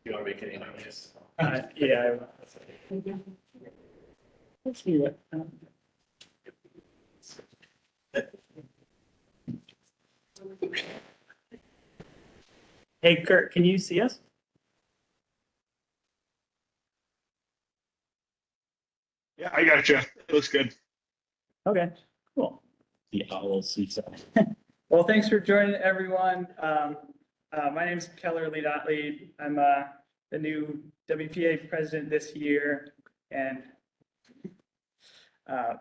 You want to make any noise? Yeah. Let's see what. Hey, Kurt, can you see us? Yeah, I got you. Looks good. Okay, cool. The owl sees us. Well, thanks for joining, everyone. My name is Keller Lee-Dotley. I'm the new WPA president this year, and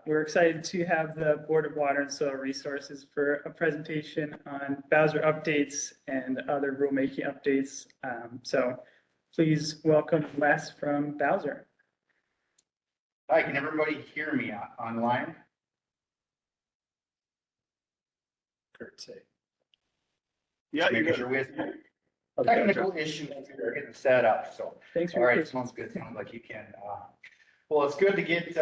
we're excited to have the Board of Water and Soil Resources for a presentation on Bowser updates and other rulemaking updates. So please welcome Les from Bowser. Hi, can everybody hear me online? Kurt, say. Yeah, Making sure with me. Technical issues here are getting set up, so. Thanks for All your right, patience. sounds good. Sounds like you can. Well, it's good to get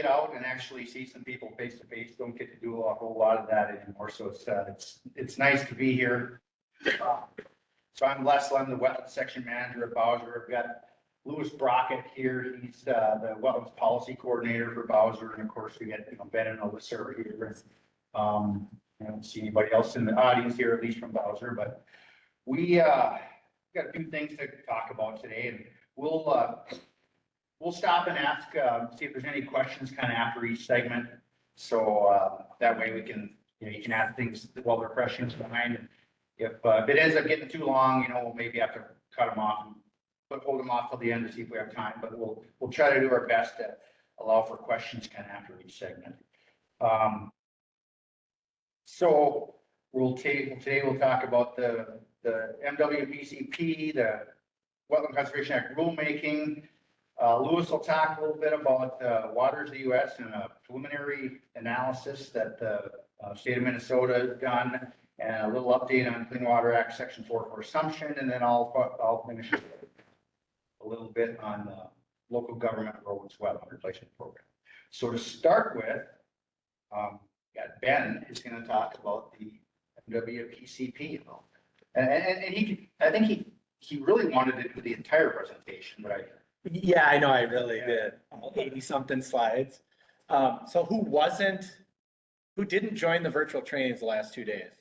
out and actually see some people face to face. Don't get to do a whole lot of that anymore. So it's nice to be here. So I'm Les, I'm the wetland section manager at Bowser. I've got Louis Brockett here. He's the wetlands policy coordinator for Bowser. And of course, we got, Ben and Alyssa are here. I don't see anybody else in the audience here, at least from Bowser, but we got a few things to talk about today, and we'll stop and ask, see if there's any questions kind of after each segment. So that way we can, you can ask things while they're fresh in mind. And if it ends up getting too long, we'll maybe have to cut them off and hold them off till the end to see if we have time. But we'll try to do our best to allow for questions kind of after each segment. So today we'll talk about the MWPCP, the Wetland Conservation Act rulemaking. Louis will talk a little bit about Waters of the U.S. and a preliminary analysis that the state of Minnesota has done, and a little update on Clean Water Act Section 4 for assumption, and then I'll finish a little bit on the local government roads wetland replacement program. So to start with, Ben is going to talk about the MWPCP, and I think he really wanted to do the entire presentation, but Yeah, I know, I really did, 80-something slides. So who didn't join the virtual trainings the last 2 days?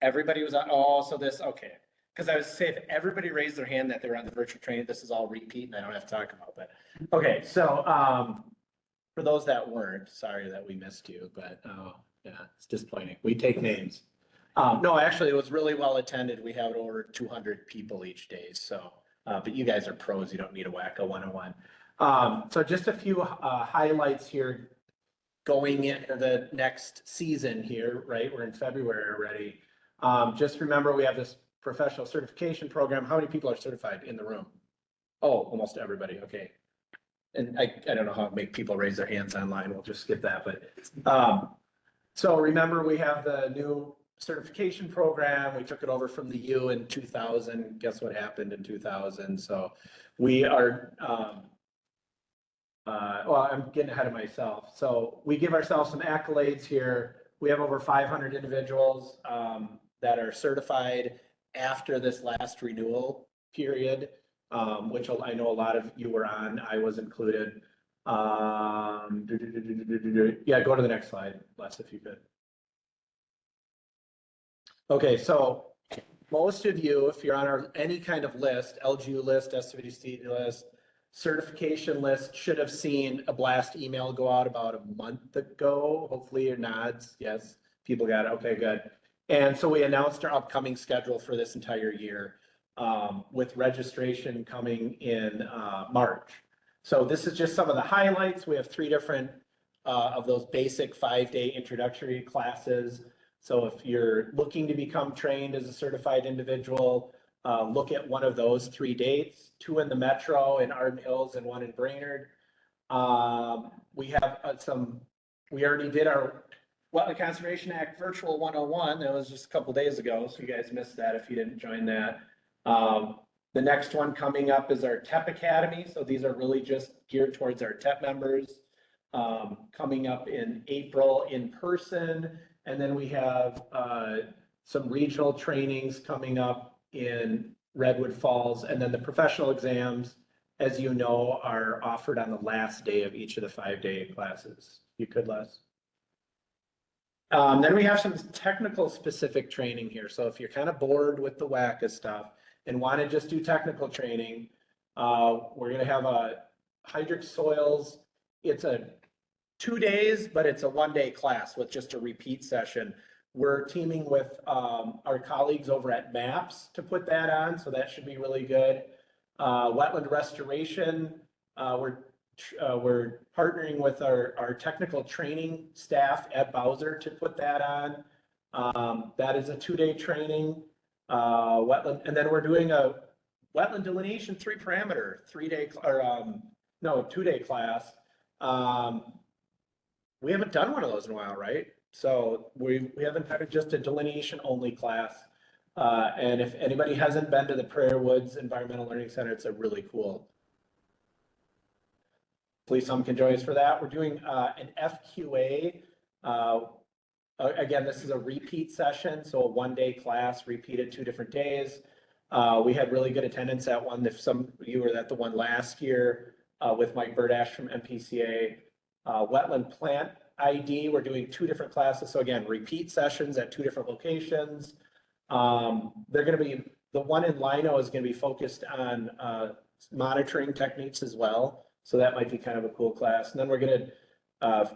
Everybody was on, okay. Because I was saying, if everybody raised their hand that they were on the virtual training, this is all repeat and I don't have to talk about that. Okay, so for those that weren't, sorry that we missed you, but yeah, it's disappointing. We take names. No, actually, it was really well attended. We had over 200 people each day, so. But you guys are pros, you don't need a WACA 101. So just a few highlights here going into the next season here, right? We're in February already. Just remember, we have this professional certification program. How many people are certified in the room? Oh, almost everybody, okay. And I don't know how to make people raise their hands online, we'll just skip that, but. So remember, we have the new certification program. We took it over from the U in 2000. Guess what happened in 2000? So we are, well, I'm getting ahead of myself. So we give ourselves some accolades here. We have over 500 individuals that are certified after this last renewal period, which I know a lot of you were on. I was included. Yeah, go to the next slide, Les, if you could. Okay, so most of you, if you're on any kind of list, LGU list, SWC list, certification list, should have seen a blast email go out about a month ago. Hopefully your nods, yes, people got it. Okay, good. And so we announced our upcoming schedule for this entire year with registration coming in March. So this is just some of the highlights. We have 3 different of those basic 5-day introductory classes. So if you're looking to become trained as a certified individual, look at one of those 3 dates, 2 in the metro in Arden Hills and 1 in Brainerd. We have we already did our Wetland Conservation Act Virtual 101. That was just a couple days ago, so you guys missed that if you didn't join that. The next one coming up is our TEP Academy. So these are really just geared towards our TEP members, coming up in April in person. And then we have some regional trainings coming up in Redwood Falls. And then the professional exams, as you know, are offered on the last day of each of the 5-day classes. You could, Les. Then we have some technical specific training here. So if you're kind of bored with the WACA stuff and want to just do technical training, we're going to have a hydric soils. It's a 2 days, but it's a 1-day class with just a repeat session. We're teaming with our colleagues over at MAPS to put that on, so that should be really good. Wetland restoration, we're partnering with our technical training staff at Bowser to put that on. That is a 2-day training. Wetland, and then we're doing a wetland delineation 3-parameter 3-day or 2-day class. We haven't done one of those in a while, right? So we haven't had just a delineation only class. And if anybody hasn't been to the Prairie Woods Environmental Learning Center, it's a really cool. Please, some can join us for that. We're doing an FQA. Again, this is a repeat session, so a one-day class repeated 2 different days. We had really good attendance at one. If some of you were at the one last year with Mike Burdash from MPCA, Wetland Plant ID, we're doing 2 different classes. So again, repeat sessions at 2 different locations. They're going to be, the one in Lino is going to be focused on monitoring techniques as well. So that might be kind of a cool class. And then we're going to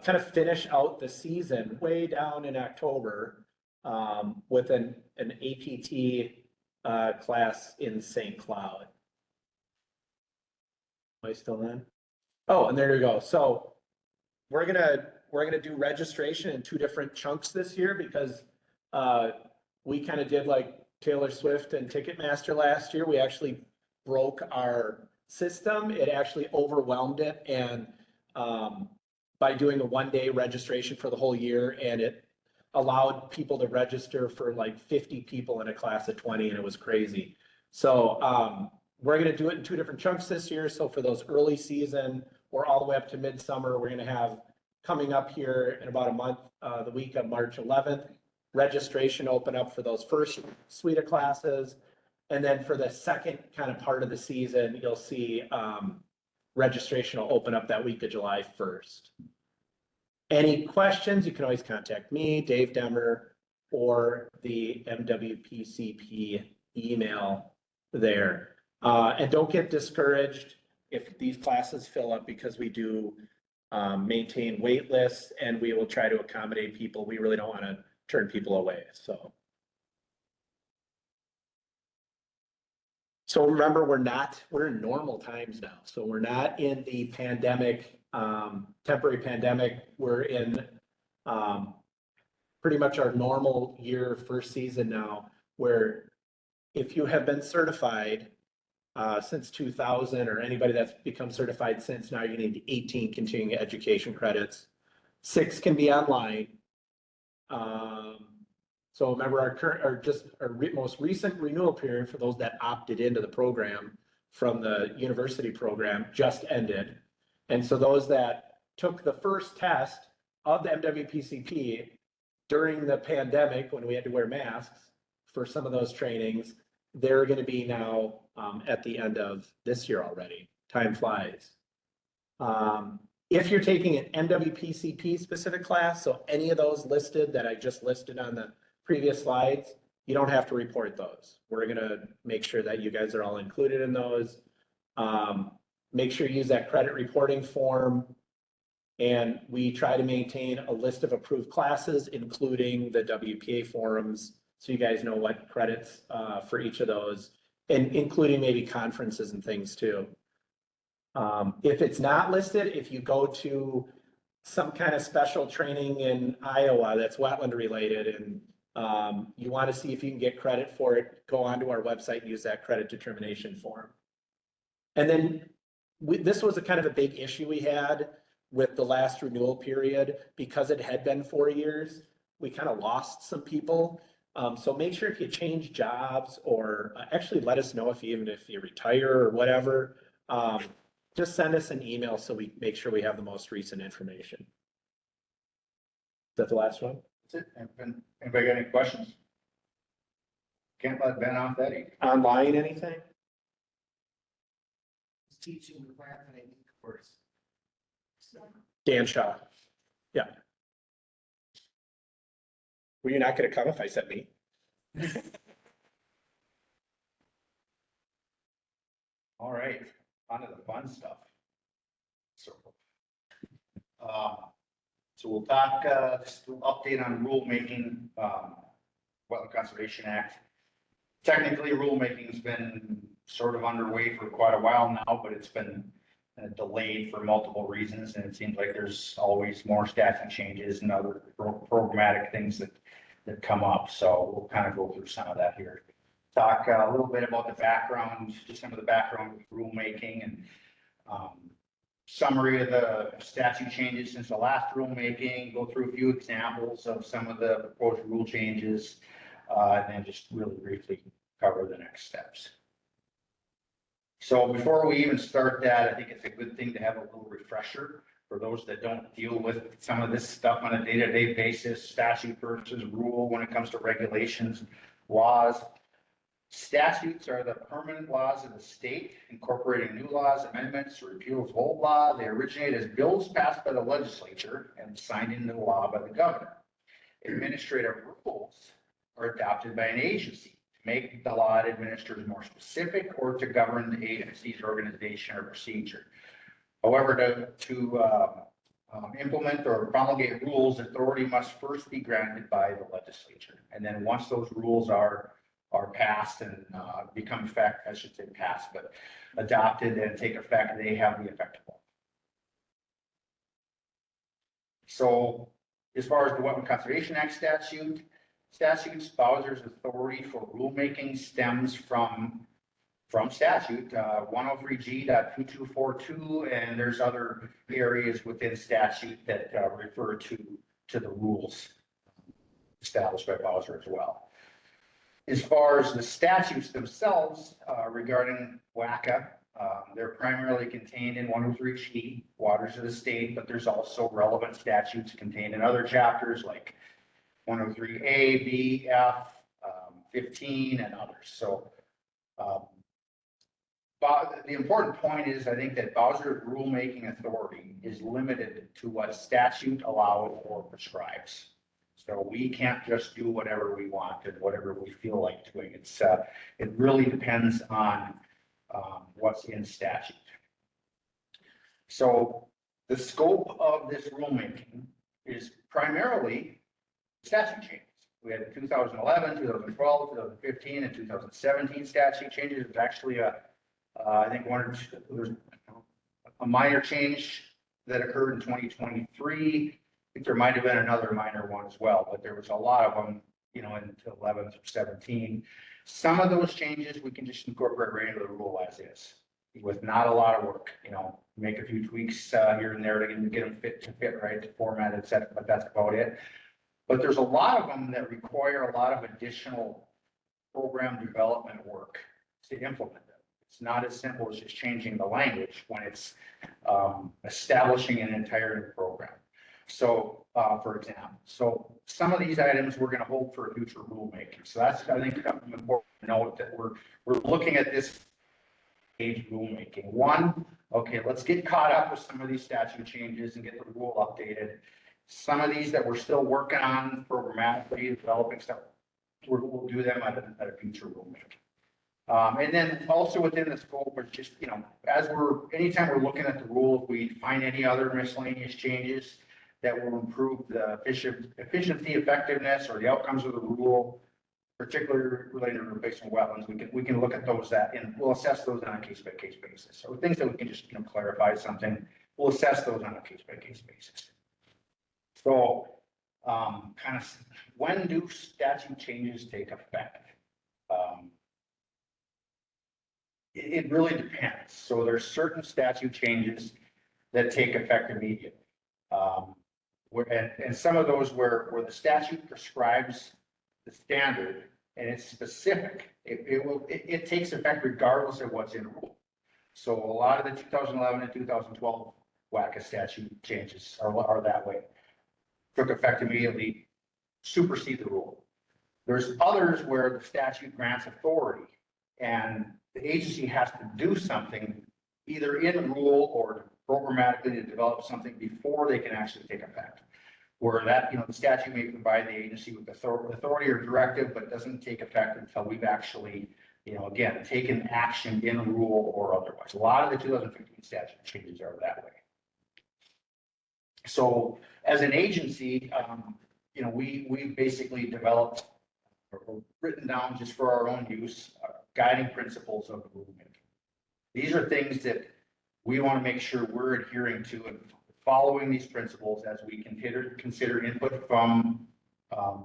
kind of finish out the season way down in October with an APT class in St. Cloud. Am I still in? Oh, and there you go. So we're gonna do registration in 2 different chunks this year because we kind of did like Taylor Swift and Ticketmaster last year. We actually broke our system. It actually overwhelmed it, and by doing a one-day registration for the whole year, and it allowed people to register for like 50 people in a class of 20, and it was crazy. So we're going to do it in 2 different chunks this year. So for those early season or all the way up to midsummer, we're going to have coming up here in about a month, the week of March 11th, registration open up for those first suite of classes. And then for the second kind of part of the season, you'll see registration will open up that week of July 1st. Any questions, you can always contact me, Dave Demmer, or the MWPCP email there. And don't get discouraged if these classes fill up, because we do maintain wait lists and we will try to accommodate people. We really don't want to turn people away. So remember, we're in normal times now. So we're not in the pandemic, temporary pandemic. We're in pretty much our normal year first season now, where if you have been certified since 2000, or anybody that's become certified since, now you're gonna need 18 continuing education credits. 6 can be online. So remember, our most recent renewal period for those that opted into the program from the university program just ended. And so those that took the first test of the MWPCP during the pandemic, when we had to wear masks for some of those trainings, they're going to be now at the end of this year already. Time flies. If you're taking an MWPCP specific class, so any of those listed that I just listed on the previous slides, you don't have to report those. We're going to make sure that you guys are all included in those. Make sure you use that credit reporting form. And we try to maintain a list of approved classes, including the WPA forums, so you guys know what credits for each of those, and including maybe conferences and things too. If it's not listed, if you go to some kind of special training in Iowa that's wetland related, and you want to see if you can get credit for it, go onto our website and use that credit determination form. And then this was a kind of a big issue we had with the last renewal period, because it had been 4 years. We kind of lost some people. So make sure if you change jobs, or actually let us know even if you retire or whatever, just send us an email so we make sure we have the most recent information. Is that the last one? That's it. Anybody got any questions? Can't let Ben off that either. Online, anything? Teaching the marketing course. Dan Shaw. Yeah. Were you not going to come if I said me? All right, on to the fun stuff. So we'll talk, just an update on rulemaking, Wetland Conservation Act. Technically, rulemaking's been sort of underway for quite a while now, but it's been delayed for multiple reasons, and it seems like there's always more statute changes and other programmatic things that come up. So we'll kind of go through some of that here. Talk a little bit about the background, just some of the background with rulemaking, and summary of the statute changes since the last rulemaking, go through a few examples of some of the proposed rule changes. and then just really briefly cover the next steps. So before we even start that, I think it's a good thing to have a little refresher for those that don't deal with some of this stuff on a day-to-day basis, statute versus rule when it comes to regulations, laws. Statutes are the permanent laws of the state, incorporating new laws, amendments, or repeals of old law. They originate as bills passed by the legislature and signed into law by the governor. Administrative rules are adopted by an agency to make the law it administers more specific or to govern the agency's organization or procedure. However, to implement or promulgate rules, authority must first be granted by the legislature. And then once those rules are passed and become effect, I should say passed, but adopted and take effect, they have the effect of law. So as far as the Wetland Conservation Act statutes, Bowser's authority for rulemaking stems from statute 103G.2242, and there's other areas within statute that refer to the rules established by Bowser as well. As far as the statutes themselves regarding WCA, they're primarily contained in 103G, waters of the state, but there's also relevant statutes contained in other chapters like 103A, B, F, 15, and others. So the important point is, I think that Bowser's rulemaking authority is limited to what statute allows or prescribes. So we can't just do whatever we want and whatever we feel like doing. It really depends on what's in statute. So the scope of this rulemaking is primarily statute changes. We had 2011, 2012, 2015, and 2017 statute changes. There's actually I think there's a minor change that occurred in 2023. I think there might have been another minor one as well, but there was a lot of them, in 11 through 17. Some of those changes we can just incorporate right into the rule as is, with not a lot of work. Make a few tweaks here and there to get them fit right, to format, et cetera, but that's about it. But there's a lot of them that require a lot of additional program development work to implement them. It's not as simple as just changing the language when it's establishing an entire new program. So, for example, some of these items we're going to hold for future rulemaking. So that's, I think, something important to note, that we're looking at this stage rulemaking. One, okay, let's get caught up with some of these statute changes and get the rule updated. Some of these that we're still working on programmatically, developing stuff, we'll do them at a future rulemaking. And then also within the scope of just, anytime we're looking at the rule, if we find any other miscellaneous changes that will improve the efficiency, effectiveness, or the outcomes of the rule, particularly related to replacement wetlands, we can look at those and we'll assess those on a case-by-case basis. So things that we can just clarify something, we'll assess those on a case-by-case basis. So when do statute changes take effect? It really depends. So there's certain statute changes that take effect immediately. And some of those where the statute prescribes the standard and it's specific, it takes effect regardless of what's in rule. So a lot of the 2011 and 2012 WCA statute changes are that way. Took effect immediately, supersede the rule. There's others where the statute grants authority and the agency has to do something either in rule or programmatically to develop something before they can actually take effect. Where that, the statute may provide the agency with authority or directive, but doesn't take effect until we've actually, again, taken action in rule or otherwise. A lot of the 2015 statute changes are that way. So as an agency, we basically developed or written down just for our own use, guiding principles of the rulemaking. These are things that we want to make sure we're adhering to and following these principles as we consider input from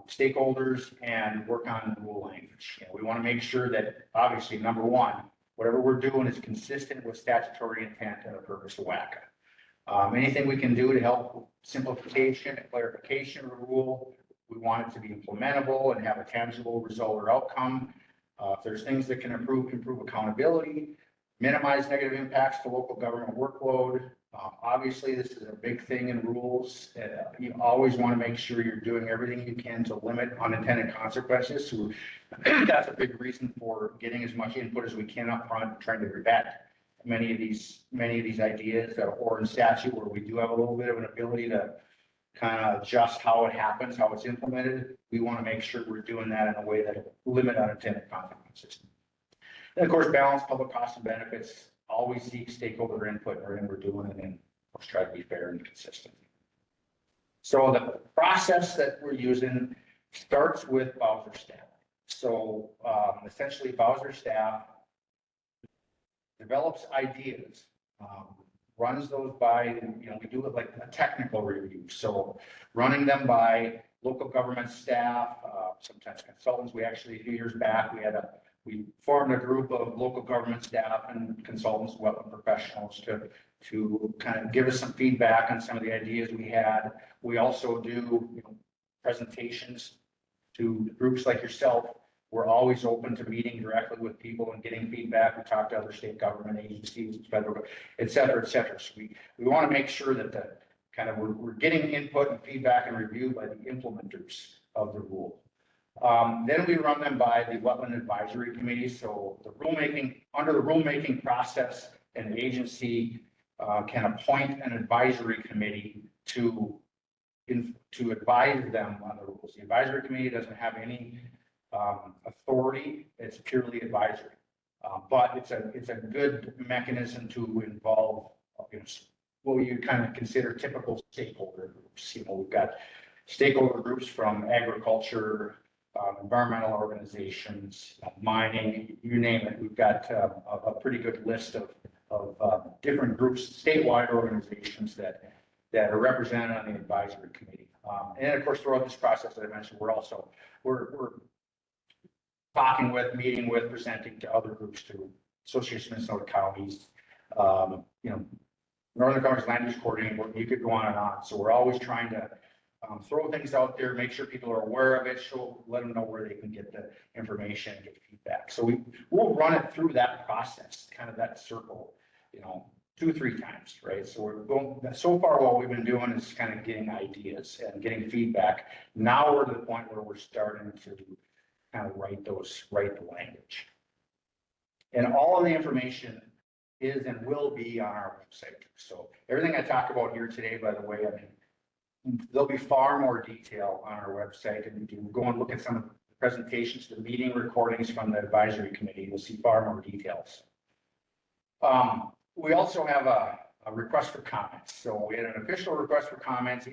stakeholders and work on rule language. We want to make sure that, obviously, number one, whatever we're doing is consistent with statutory intent and the purpose of WCA. Anything we can do to help simplification and clarification of the rule, We want it to be implementable and have a tangible result or outcome. If there's things that can improve accountability, minimize negative impacts to local government workload. Obviously, this is a big thing in rules. You always want to make sure you're doing everything you can to limit unintended consequences. So that's a big reason for getting as much input as we can up front, trying to vet many of these ideas, or in statute where we do have a little bit of an ability to kind of adjust how it happens, how it's implemented. We want to make sure we're doing that in a way that limit unintended consequences. And of course, balance public costs and benefits, always seek stakeholder input in everything we're doing, and then of course try to be fair and consistent. So the process that we're using starts with Bowser staff. So essentially Bowser staff develops ideas, runs those by, we do it like a technical review. So running them by local government staff, sometimes consultants. We actually, a few years back, we formed a group of local government staff and consultants, wetland professionals to kind of give us some feedback on some of the ideas we had. We also do presentations to groups like yourself. We're always open to meeting directly with people and getting feedback. We talk to other state government agencies, federal, et cetera, et cetera. So we want to make sure that we're getting input and feedback and review by the implementers of the rule. Then we run them by the Wetland Advisory Committee. So under the rulemaking process, an agency can appoint an advisory committee to advise them on the rules. The advisory committee doesn't have any authority. It's purely advisory, but it's a good mechanism to involve what you kind of consider typical stakeholder groups. We've got stakeholder groups from agriculture, environmental organizations, mining, you name it. We've got a pretty good list of different groups, statewide organizations that are represented on the advisory committee. And of course, throughout this process that I mentioned, we're talking with, meeting with, presenting to other groups, to Association of Minnesota Counties, Northern Counties Land Use Coordinating, you could go on and on. So we're always trying to throw things out there, make sure people are aware of it, let them know where they can get the information, get feedback. So we'll run it through that process, kind of that circle, 2 or 3 times, right? So we're going, so far what we've been doing is kind of getting ideas and getting feedback. Now we're to the point where we're starting to kind of write the language. And all of the information is and will be on our website. So everything I talk about here today, by the way, there'll be far more detail on our website, and you can go and look at some of the presentations, the meeting recordings from the advisory committee. You'll see far more details. We also have a request for comments. So we had an official request for comments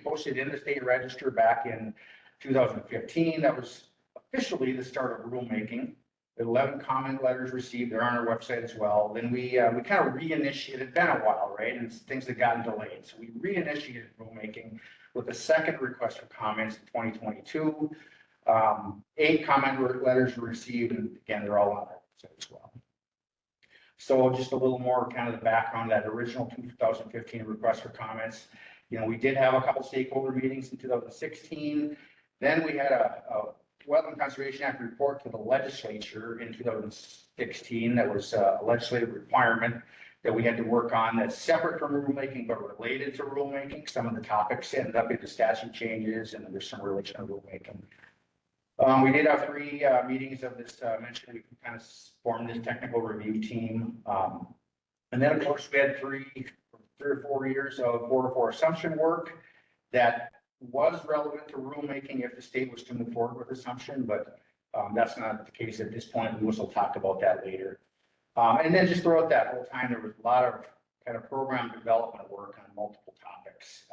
posted in the state register back in 2015. That was officially the start of rulemaking. 11 comment letters received. They're on our website as well. Then we kind of reinitiated. It's been a while, right? And things have gotten delayed. So we reinitiated rulemaking with a second request for comments in 2022. 8 comment letters were received, and again, they're all on our website as well. So just a little more kind of the background, that original 2015 request for comments. We did have a couple stakeholder meetings in 2016. Then we had a Wetland Conservation Act report to the legislature in 2016. That was a legislative requirement that we had to work on, that's separate from rulemaking but related to rulemaking. Some of the topics ended up into statute changes, and there's some relation to rulemaking. We did have 3 meetings of this mentioned. We kind of formed this technical review team. And then of course we had 3 or 4 years of 404 assumption work that was relevant to rulemaking if the state was to move forward with assumption, but that's not the case at this point. We will talk about that later. And then just throughout that whole time, there was a lot of kind of program development work on multiple topics,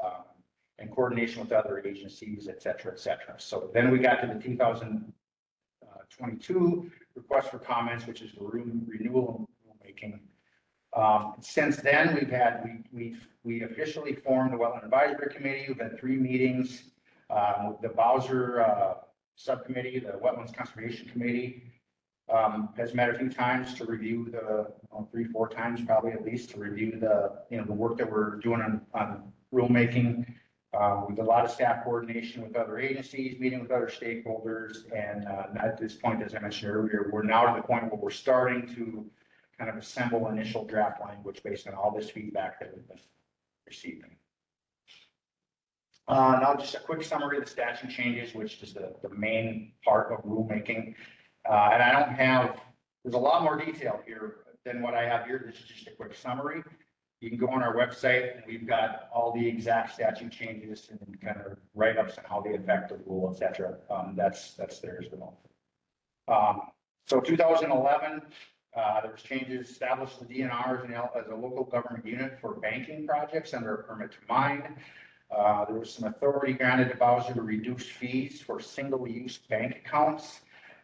and coordination with other agencies, et cetera, et cetera. So then we got to the 2022 request for comments, which is the renewal rulemaking. Since then, we officially formed the Wetland Advisory Committee. We've had 3 meetings. The Bowser subcommittee, the Wetlands Conservation Committee, has met a few times to review 3 or 4 times probably at least, to review the work that we're doing on rulemaking. With a lot of staff coordination with other agencies, meeting with other stakeholders, and at this point, as I mentioned earlier, we're now to the point where we're starting to kind of assemble initial draft language based on all this feedback that we've been receiving. Now just a quick summary of the statute changes, which is the main part of rulemaking. And I don't have, there's a lot more detail here than what I have here. This is just a quick summary. You can go on our website and we've got all the exact statute changes and kind of write-ups on how they affect the rule, et cetera. That's there as well. So 2011, there was changes, established the DNR as a local government unit for banking projects under a permit to mine. There was some authority granted to Bowser to reduce fees for single-use bank accounts.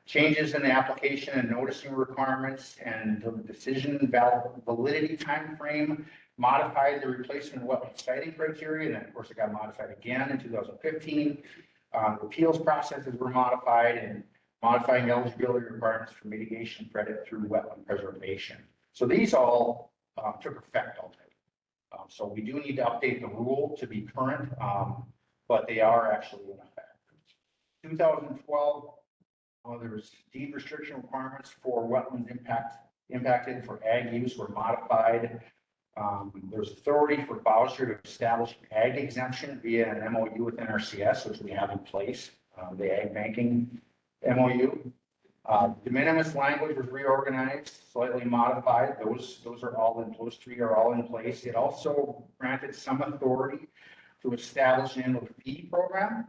Changes in the application and noticing requirements and the decision validity timeframe modified the replacement wetland siting criteria, and then of course it got modified again in 2015. Appeals processes were modified and modifying eligibility requirements for mitigation credit through wetland preservation. So these all took effect already. So we do need to update the rule to be current, but they are actually in effect. 2012, there was deed restriction requirements for wetlands impacted for ag use were modified. There's authority for Bowser to establish ag exemption via an MOU with NRCS, which we have in place, the ag banking MOU. De minimis language was reorganized, slightly modified. Those three are all in place. It also granted some authority to establish an annual fee program,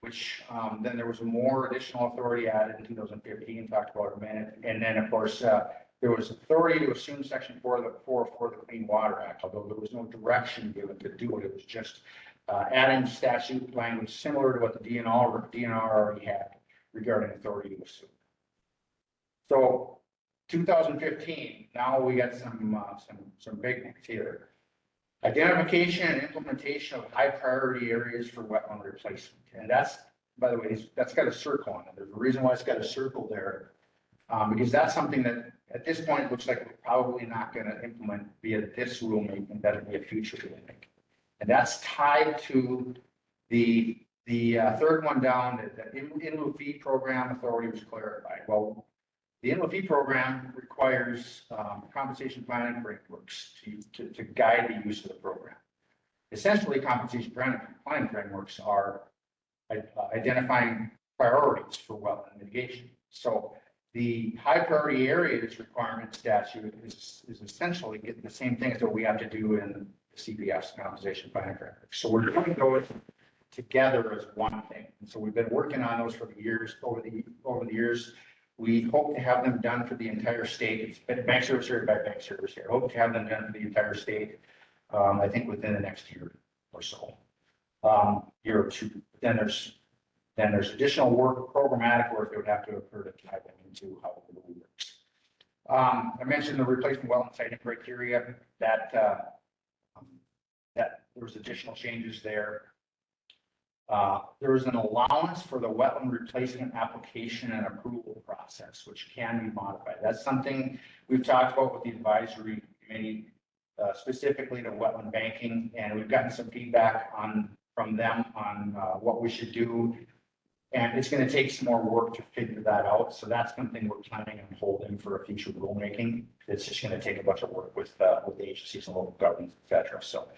which then there was more additional authority added in 2015, talked about in a minute. And then of course, there was authority to assume section 4 of the Clean Water Act, although there was no direction given to do it. It was just adding statute language similar to what the DNR already had regarding authority to assume. So 2015, now we got some big things here. Identification and implementation of high priority areas for wetland replacement. And that's, by the way, that's got a circle on it. There's a reason why it's got a circle there, because that's something that at this point looks like we're probably not going to implement via this rulemaking. That'll be a future rulemaking. And that's tied to the third one down, that in lieu fee program authority was clarified. Well, the in lieu fee program requires compensation planning frameworks to guide the use of the program. Essentially, compensation planning frameworks are identifying priorities for wetland mitigation. So the high priority areas requirement statute is essentially getting the same thing as what we have to do in the CPS compensation planning framework. So we're doing those together as one thing. And so we've been working on those for the years, over the years. We hope to have them done for the entire state. It's been bank service area by bank service area. Hope to have them done for the entire state, I think within the next year or so. Year or two. Then there's additional work, programmatic work that would have to occur to tie them into how it really works. I mentioned the replacement wetland siting criteria that there was additional changes there. There was an allowance for the wetland replacement application and approval process, which can be modified. That's something we've talked about with the advisory committee, specifically to wetland banking, and we've gotten some feedback from them on what we should do. And it's going to take some more work to figure that out. So that's something we're planning on holding for a future rulemaking. It's just going to take a bunch of work with the agencies and local governments, et cetera. So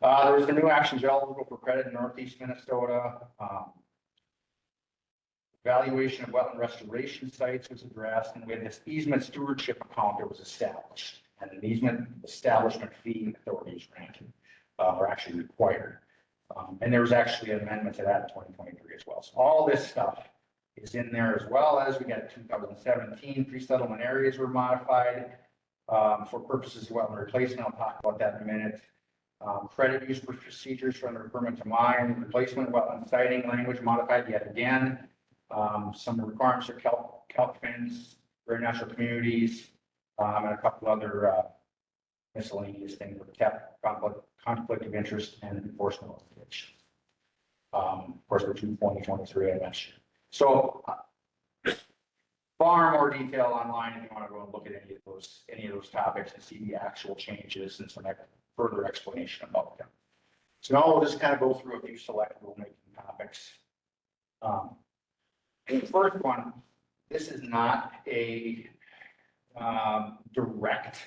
there was the new actions eligible for credit in Northeast Minnesota. Evaluation of wetland restoration sites was addressed, and we had this easement stewardship account that was established, and an easement establishment fee authority was granted, or actually required. And there was actually an amendment to that in 2023 as well. So all this stuff is in there, as well as we got 2017 pre-settlement areas were modified for purposes of wetland replacement. I'll talk about that in a minute. Credit use procedures for under permit to mine, replacement wetland siting language modified yet again. Some requirements for kelp fins, rare natural communities, and a couple other miscellaneous things with conflict of interest and enforcement obligations. Of course, the 2023 I mentioned. So far more detail online if you want to go and look at any of those topics and see the actual changes and some further explanation about them. So now we'll just kind of go through a few select rulemaking topics. The first one, this is not a direct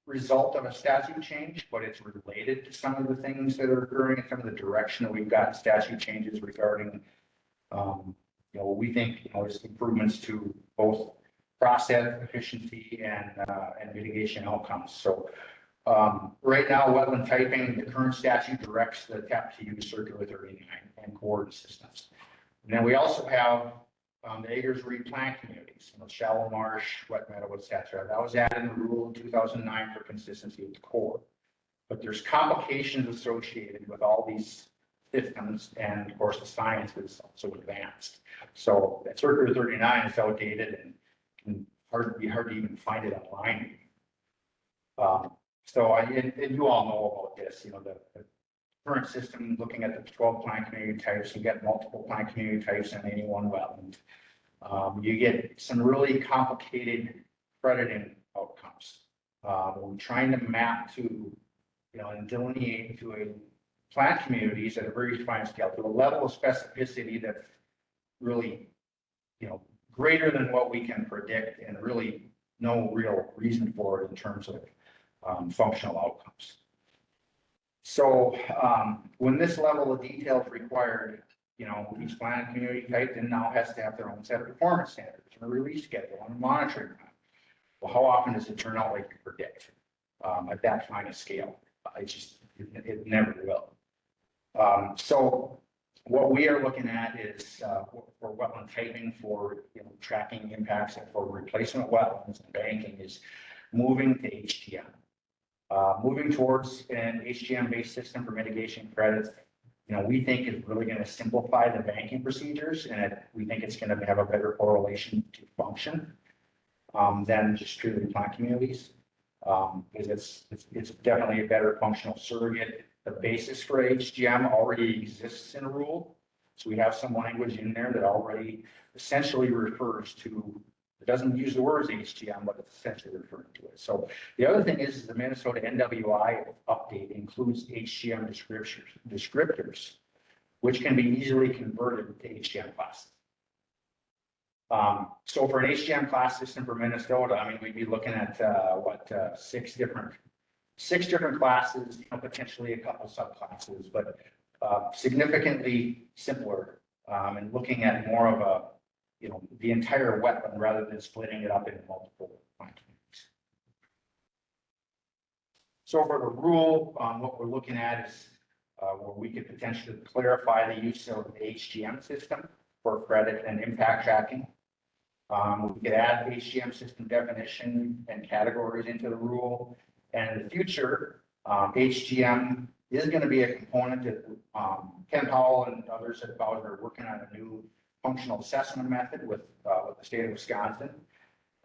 result of a statute change, but it's related to some of the things that are occurring and some of the direction that we've got statute changes regarding, what we think, is improvements to both process efficiency and mitigation outcomes. So right now, wetland typing, the current statute directs the TAP to use Circular 39 and coordinate systems. And then we also have the acres replant communities, shallow marsh, wet meadow, et cetera. That was added in the rule in 2009 for consistency with the core. But there's complications associated with all these systems, and of course the science is also advanced. So that Circular 39 is outdated and can hard to even find it online. And you all know about this, the current system, looking at the 12 plant community types, you get multiple plant community types in any one wetland. You get some really complicated crediting outcomes. We're trying to map to, and delineate to a plant communities at a very fine scale to a level of specificity that's really, greater than what we can predict, and really no real reason for it in terms of functional outcomes. So when this level of detail is required, each plant community type then now has to have their own set of performance standards and a release schedule and a monitoring plan. Well, how often does it turn out like you predict at that fine a scale? It never will. So what we are looking at is for wetland typing, for tracking impacts, and for replacement wetlands and banking is moving to HGM. Moving towards an HGM-based system for mitigation credits, we think is really going to simplify the banking procedures, and we think it's going to have a better correlation to function than distributed plant communities, because it's definitely a better functional surrogate. The basis for HGM already exists in a rule, so we have some language in there that already essentially refers to. It doesn't use the words HGM, but it's essentially referring to it. So the other thing is the Minnesota NWI update includes HGM descriptors, which can be easily converted to HGM classes. So for an HGM class system for Minnesota, we'd be looking at six different classes, potentially a couple subclasses, but significantly simpler, and looking at more of a the entire wetland rather than splitting it up into multiple plant communities. So for the rule, what we're looking at is where we could potentially clarify the use of the HGM system for credit and impact tracking. We could add HGM system definition and categories into the rule. And in the future, HGM is going to be a component that Ken Powell and others at Bowser are working on a new functional assessment method with the state of Wisconsin.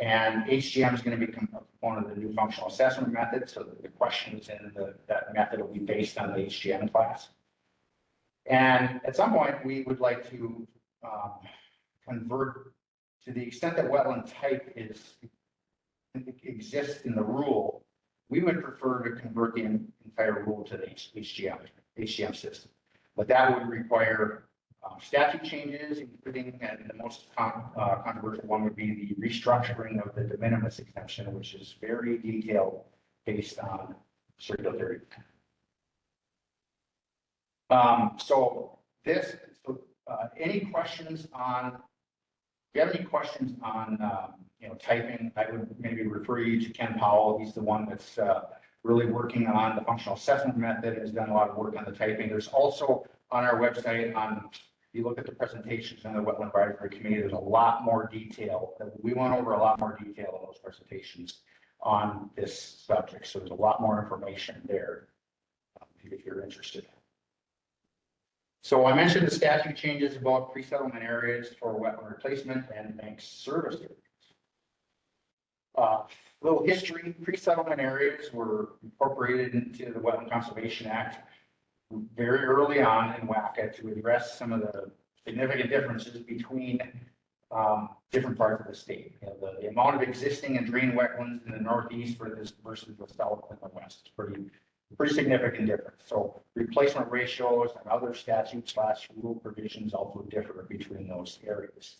And HGM is going to become a component of the new functional assessment method. So the questions in that method will be based on the HGM class. And at some point, we would like to convert, to the extent that wetland type exists in the rule, we would prefer to convert the entire rule to the HGM system. But that would require statute changes, including, and the most controversial one would be the restructuring of the de minimis exemption, which is very detailed based on Circular 30. Any questions on? If you have any questions on typing, I would maybe refer you to Ken Powell. He's the one that's really working on the functional assessment method, has done a lot of work on the typing. There's also on our website, if you look at the presentations in the Wetland Advisory Committee, there's a lot more detail. We went over a lot more detail in those presentations on this subject. So there's a lot more information there if you're interested. So I mentioned the statute changes about pre-settlement areas for wetland replacement and bank service areas. Little history, pre-settlement areas were incorporated into the Wetland Conservation Act very early on in WCA to address some of the significant differences between different parts of the state. The amount of existing and drained wetlands in the northeast versus the south and the west is Pretty significant difference. So replacement ratios and other statutes / rule provisions also differ between those areas.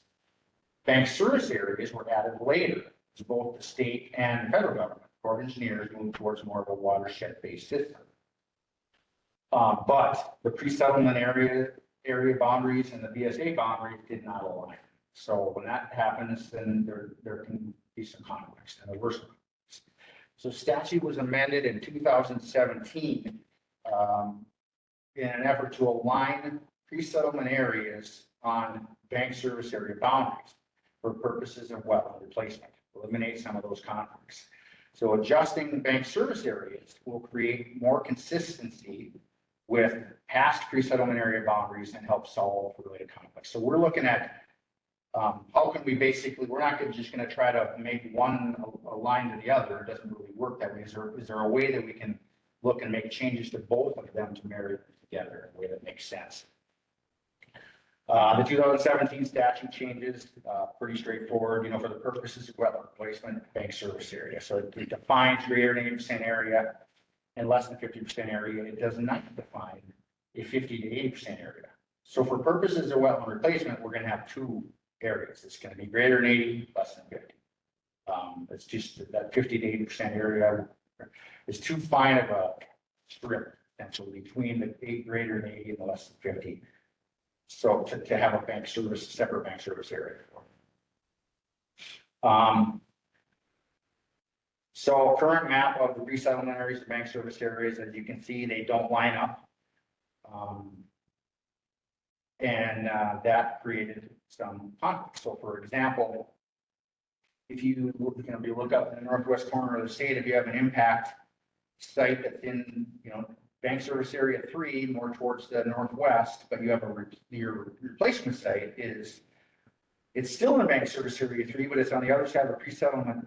Bank service areas were added later as both the state and federal government, Corps of Engineers, moved towards more of a watershed-based system. But the pre-settlement area boundaries and the BSA boundaries did not align. So when that happens, then there can be some conflicts, and there were some conflicts. So statute was amended in 2017 in an effort to align pre-settlement areas on bank service area boundaries for purposes of wetland replacement, eliminate some of those conflicts. So adjusting bank service areas will create more consistency with past pre-settlement area boundaries and help solve related conflicts. So we're looking at how can we basically, we're not just going to try to make one align to the other. It doesn't really work that way. Is there a way that we can look and make changes to both of them to marry them together in a way that makes sense? The 2017 statute changes, pretty straightforward, for the purposes of wetland replacement, bank service area. So it defines greater than 80% area and less than 50% area. It does not define a 50 to 80% area. So for purposes of wetland replacement, we're going to have two areas. It's going to be greater than 80, less than 50. It's just that 50 to 80% area is too fine of a strip, essentially, between the greater than 80 and the less than 50. So to have a bank service, separate bank service area. So current map of the resettlement areas, the bank service areas, as you can see, they don't line up. And that created some conflict. So for example, if you look up in the northwest corner of the state, if you have an impact site that's in, bank service area 3, more towards the northwest, but you have your replacement site it's still in bank service area 3, but it's on the other side of the pre-settlement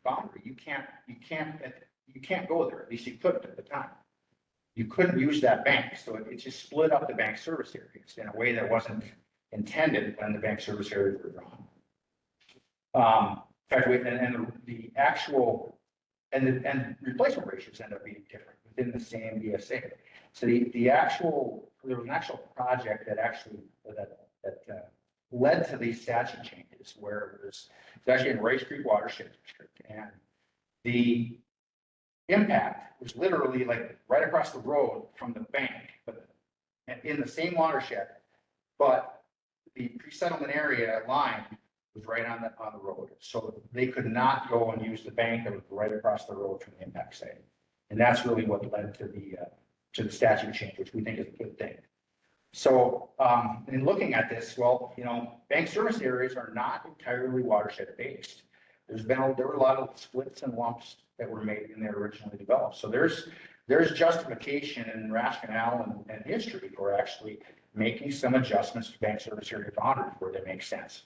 boundary. You can't go there. At least you couldn't at the time. You couldn't use that bank, so it just split up the bank service areas in a way that wasn't intended when the bank service areas were drawn. In fact, and the actual and replacement ratios end up being different within the same BSA. So there was an actual project that led to these statute changes where it's actually in Rice Creek Watershed District, and the impact was literally like right across the road from the bank, but in the same watershed, but the pre-settlement area line was right on the road. So they could not go and use the bank that was right across the road from the impact site. And that's really what led to the statute change, which we think is a good thing. So in looking at this, well, bank service areas are not entirely watershed based. There were a lot of splits and lumps that were made when they were originally developed. So there's justification and rationale and history for actually making some adjustments to bank service area boundaries where they make sense.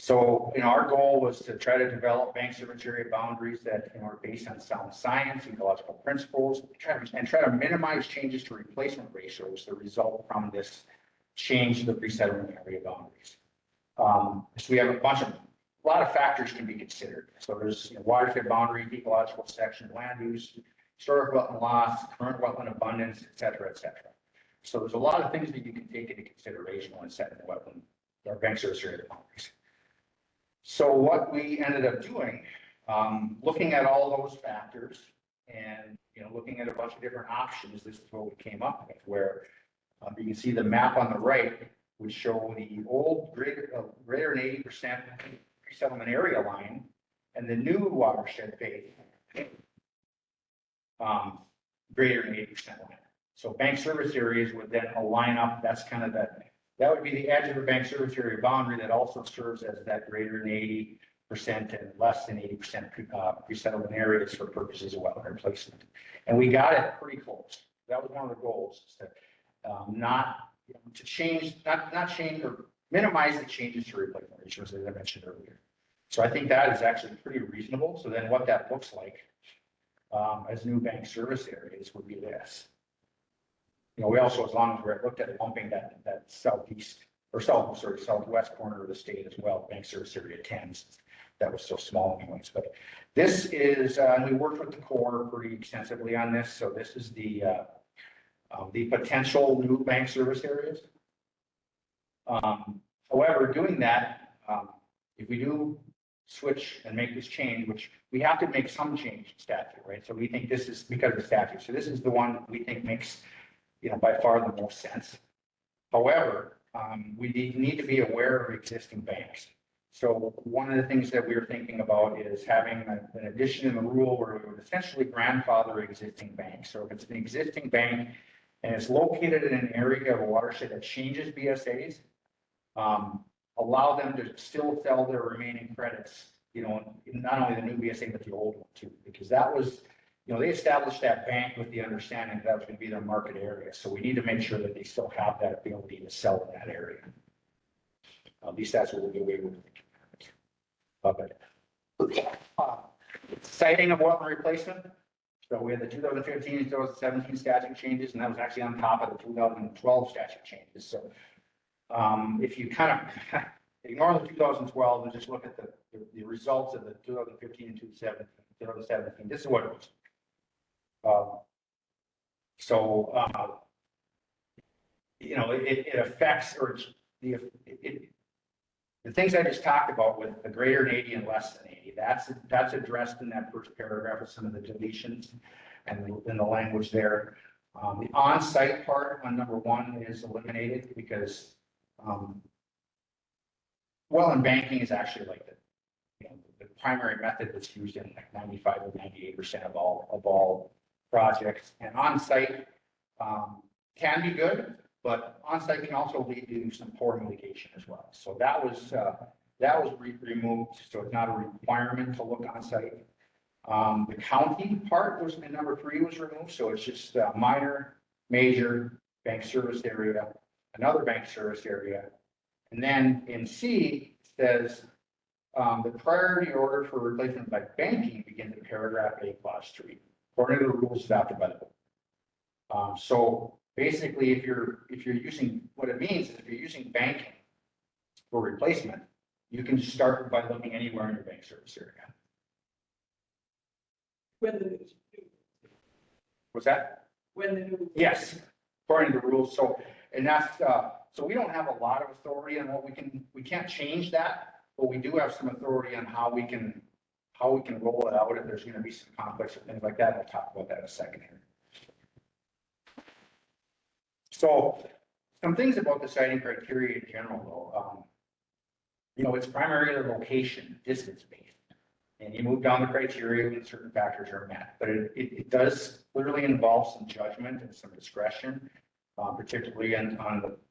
So, our goal was to try to develop bank service area boundaries that are based on sound science, ecological principles, and try to minimize changes to replacement ratios that result from this change to the pre-settlement area boundaries. So we have a lot of factors can be considered. So there's watershed boundaries, ecological section, land use, historic wetland loss, current wetland abundance, et cetera, et cetera. So there's a lot of things that you can take into consideration when setting the wetland or bank service area boundaries. So what we ended up doing, looking at all those factors and looking at a bunch of different options, this is what we came up with, where you can see the map on the right would show the old greater than 80% pre-settlement area line and the new watershed base greater than 80% line. So bank service areas would then align up. That's kind of that would be the edge of a bank service area boundary that also serves as that greater than 80% and less than 80% pre-settlement areas for purposes of wetland replacement. And we got it pretty close. That was one of the goals, is to not change or minimize the changes to replacement ratios, as I mentioned earlier. So I think that is actually pretty reasonable. So then what that looks like as new bank service areas would be this. We also, as long as we're looked at lumping that southwest corner of the state as well, bank service area 10s, that was so small anyways, but this is, and we worked with the Corps pretty extensively on this, so this is the potential new bank service areas. However, doing that, if we do switch and make this change, which we have to make some change in statute, right? So we think this is because of statute. So this is the one we think makes, by far the most sense. However, we need to be aware of existing banks. So one of the things that we're thinking about is having an addition in the rule where we would essentially grandfather existing banks. So if it's an existing bank and it's located in an area of a watershed that changes BSAs, allow them to still sell their remaining credits, not only the new BSA, but the old one too, because that was, they established that bank with the understanding that was going to be their market area. So we need to make sure that they still have that ability to sell in that area. At least that's what we'll do away with. Citing of wetland replacement. So we had the 2015 and 2017 statute changes, and that was actually on top of the 2012 statute changes. So if you kind of ignore the 2012 and just look at the results of the 2015 and 2017, this is what it was. It affects, or the things I just talked about with the greater than 80 and less than 80, that's addressed in that first paragraph with some of the deletions and in the language there. The on-site part on number 1 is eliminated because wetland banking is actually like the primary method that's used in like 95 or 98% of all projects. And on-site can be good, but on-site can also lead to some poor mitigation as well. So that was removed. So it's not a requirement to look on-site. The county part was in number 3 was removed. So it's just minor, major, bank service area, another bank service area. And then in C it says the priority order for replacement by banking begins in paragraph A, clause 3, according to the rules adopted by the board. So basically, if you're using, what it means is if you're using banking for replacement, you can start by looking anywhere in your bank service area. When the news. What's that? When the new. Yes, according to the rules. So, and that's, so we don't have a lot of authority on what we can't change that, but we do have some authority on how we can roll it out if there's going to be some conflicts or things like that. We'll talk about that in a second here. So some things about the siting criteria in general, though, it's primarily location, distance based, and you move down the criteria when certain factors are met, but it does clearly involve some judgment and some discretion, particularly on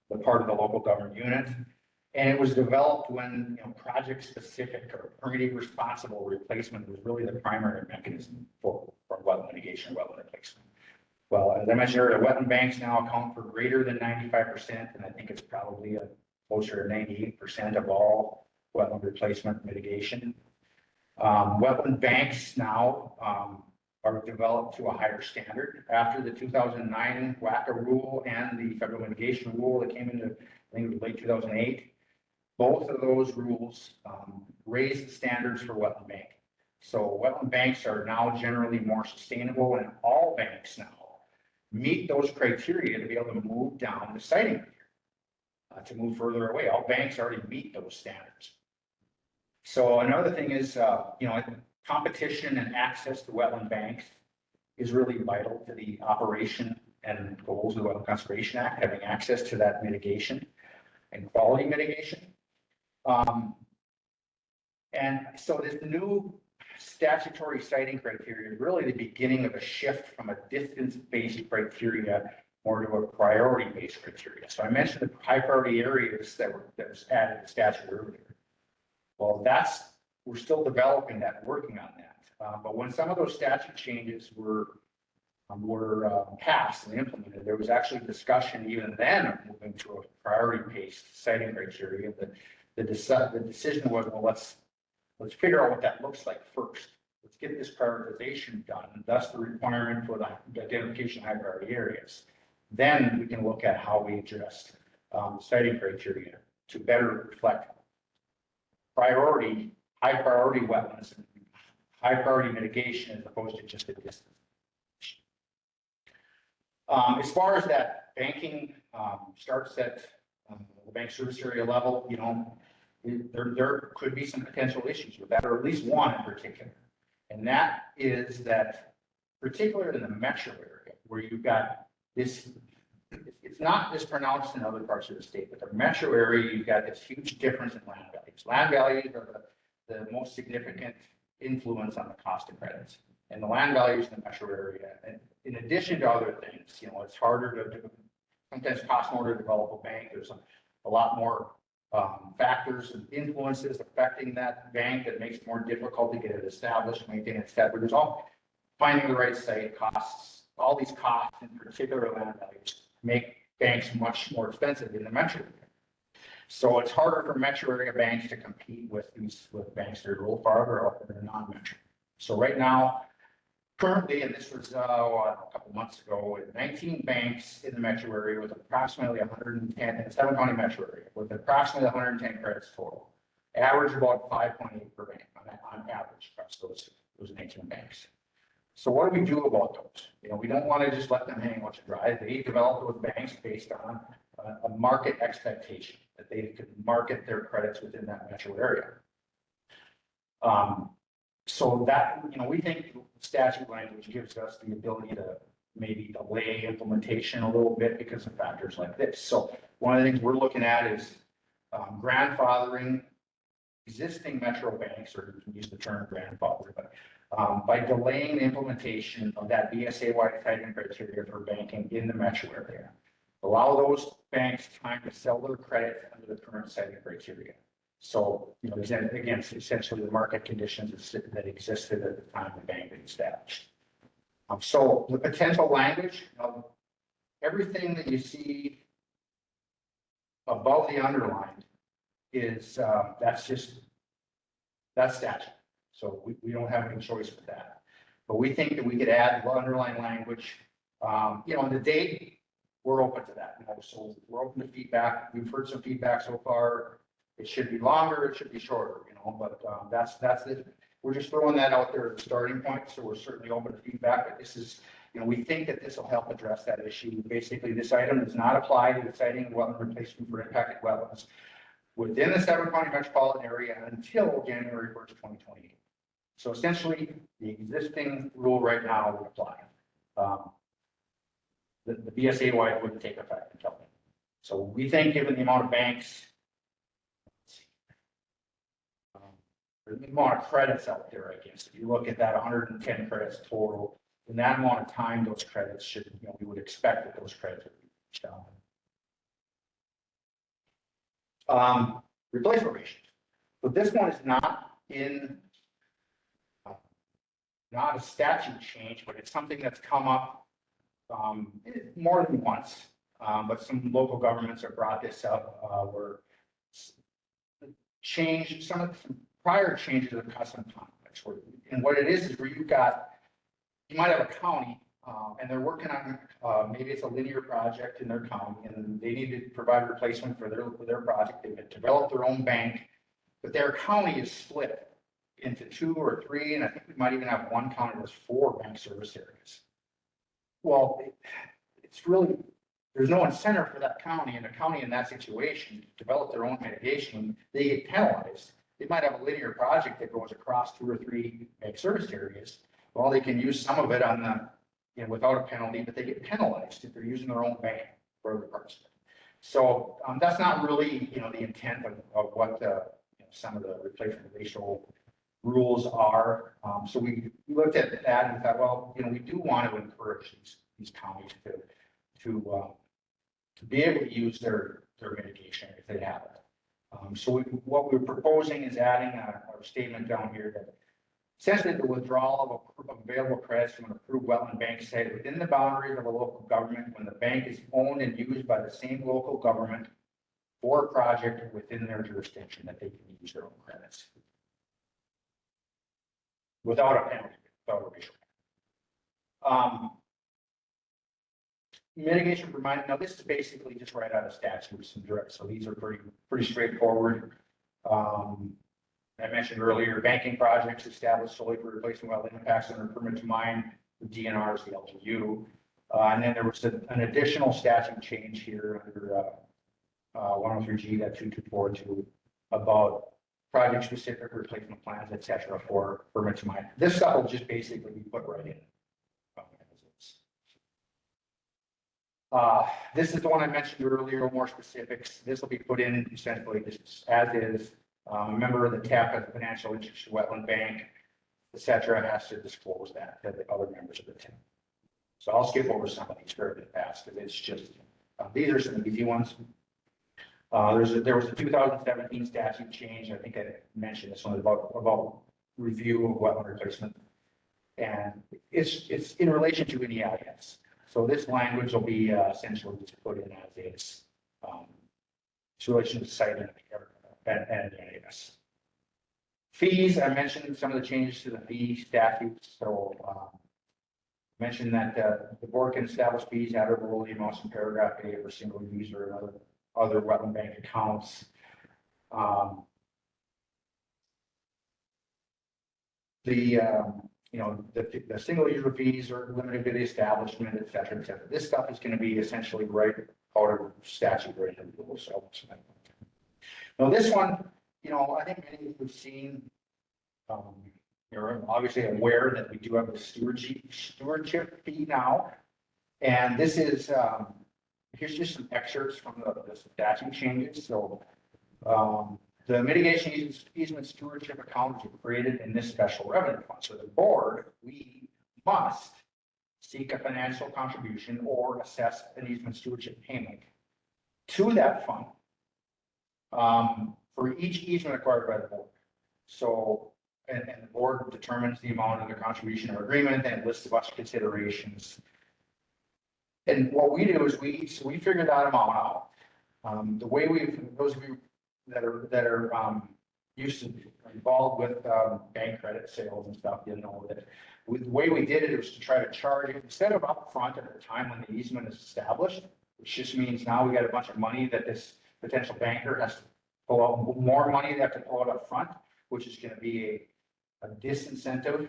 the part of the local government unit. And it was developed when project specific or permitting responsible replacement was really the primary mechanism for wetland mitigation, wetland replacement. Well, as I mentioned earlier, wetland banks now account for greater than 95%, and I think it's probably closer to 98% of all wetland replacement mitigation. Wetland banks now are developed to a higher standard after the 2009 WCA rule and the federal mitigation rule that came into, I think it was late 2008. Both of those rules raise the standards for wetland banking. So wetland banks are now generally more sustainable, and all banks now meet those criteria to be able to move down the siting criteria, to move further away. All banks already meet those standards. So another thing is, competition and access to wetland banks is really vital to the operation and goals of the Wetland Conservation Act, having access to that mitigation and quality mitigation. And so this new statutory siting criteria is really the beginning of a shift from a distance-based criteria more to a priority-based criteria. So I mentioned the high priority areas that was added to statute earlier. Well, we're still developing that, working on that. But when some of those statute changes were passed and implemented, there was actually discussion even then of moving to a priority-based siting criteria. The decision was, well, let's figure out what that looks like first. Let's get this prioritization done, and thus the requirement for the identification of high priority areas. Then we can look at how we adjust siting criteria to better reflect priority high priority wetlands, and high priority mitigation as opposed to just a distance. As far as that banking starts at the bank service area level, you know, there could be some potential issues with that, or at least one in particular. And that is that, particularly in the metro area, where you've got this, it's not as pronounced in other parts of the state, but the metro area, you've got this huge difference in land values. Land values are the most significant influence on the cost of credits. And the land values in the metro area, and in addition to other things, you know, it's harder to sometimes cost more to develop a bank. There's a lot more factors and influences affecting that bank that makes it more difficult to get it established, maintain its debt. But there's all finding the right site costs, all these costs, in particular land values, make banks much more expensive in the metro area. So it's harder for metro area banks to compete with banks that are a little farther out than non-metro. So right now, currently, and this was a couple months ago, 19 banks in the metro area with approximately 110, in 7-county metro area, with approximately 110 credits total. Average about 5.8 per bank on average across those 19 banks. So what do we do about those? You know, we don't want to just let them hang out to dry. They develop those banks based on a market expectation that they could market their credits within that metro area. So that, you know, we think statute language gives us the ability to maybe delay implementation a little bit because of factors like this. So one of the things we're looking at is grandfathering existing metro banks, or you can use the term grandfather, but by delaying the implementation of that BSA-wide tightening criteria for banking in the metro area. Allow those banks time to sell their credit under the current citing criteria. So, you know, again, essentially the market conditions that existed at the time the bank was established. So the potential language, you know, everything that you see above the underlined is, that's statute. So we don't have any choice with that. But we think that we could add the underlying language, you know, on the date, we're open to that. You know, so we're open to feedback. We've heard some feedback so far. It should be longer, it should be shorter, you know, but that's it. We're just throwing that out there as a starting point. So we're certainly open to feedback, but this is, you know, we think that this will help address that issue. Basically, this item does not apply to the citing of wetland replacement for impacted wetlands within the 7-county metropolitan area until January 1st, 2028. So essentially, the existing rule right now would apply. The BSA wide wouldn't take effect until then. So we think, given the amount of banks, the amount of credits out there, I guess, if you look at that 110 credits total, in that amount of time, those credits should, you know, we would expect that those credits would be reached out. Replacement ratios. So this one is not in, not a statute change, but it's something that's come up more than once. But some local governments have brought this up, where change some of the prior changes of custom conflicts. And what it is where you might have a county and they're working on, maybe it's a linear project in their county and they need to provide replacement for their project. They've developed their own bank, but their county is split into 2 or 3, and I think we might even have one county with 4 bank service areas. Well, it's really, there's no incentive for that county, and a county in that situation to develop their own mitigation. They get penalized. They might have a linear project that goes across 2 or 3 bank service areas. Well, they can use some of it on the, you know, without a penalty, but they get penalized if they're using their own bank for other parts of it. So that's not really, you know, the intent of what you know, some of the replacement ratio rules are. So we looked at that and thought, well, you know, we do want to encourage these counties to be able to use their mitigation if they have it. So what we're proposing is adding our statement down here that essentially the withdrawal of available credits from an approved wetland bank site within the boundaries of a local government when the bank is owned and used by the same local government for a project within their jurisdiction, that they can use their own credits without a penalty, without a ratio. Mitigation for mining. Now, this is basically just right out of statute, some direct. So these are pretty straightforward. And I mentioned earlier, banking projects established solely for replacing wetland impacts under permit to mine, the DNRs, the LGU. And then there was an additional statute change here under 103G.224 about project-specific replacement plans, et cetera, for permit to mine. This stuff will just basically be put right in. This is the one I mentioned earlier, more specifics. This will be put in essentially just as is. A member of the TAP has a financial interest in wetland bank, et cetera, has to disclose that to the other members of the TAP. So I'll skip over some of these fairly fast because it's just, these are some easy ones. There was a 2017 statute change. I think I mentioned this one about review of wetland replacement. And it's in relation to an EIS. So this language will be essentially just put in as is. It's relation to site and EIS. Fees, I mentioned some of the changes to the fee statutes. So mentioned that the board can establish fees out of the amounts in paragraph A for single user and other wetland bank accounts. The single user fees are limited to the establishment, et cetera, et cetera. This stuff is going to be essentially right out of statute, right in the rules. So now this one, I think many of you have seen, you're obviously aware that we do have a stewardship fee now. And this is, here's just some excerpts from the statute changes. So the mitigation easement stewardship accounts are created in this special revenue fund. So the board, we must seek a financial contribution or assess an easement stewardship payment to that fund for each easement acquired by the board. So, and the board determines the amount of the contribution or agreement and lists a bunch of considerations. And what we do is we figure that amount out. The way those of you that are used to involved with bank credit sales and stuff, you know that the way we did it was to try to charge it instead of upfront at the time when the easement is established, which just means now we got a bunch of money that this potential banker has to pull out, more money they have to pull out up front, which is going to be a disincentive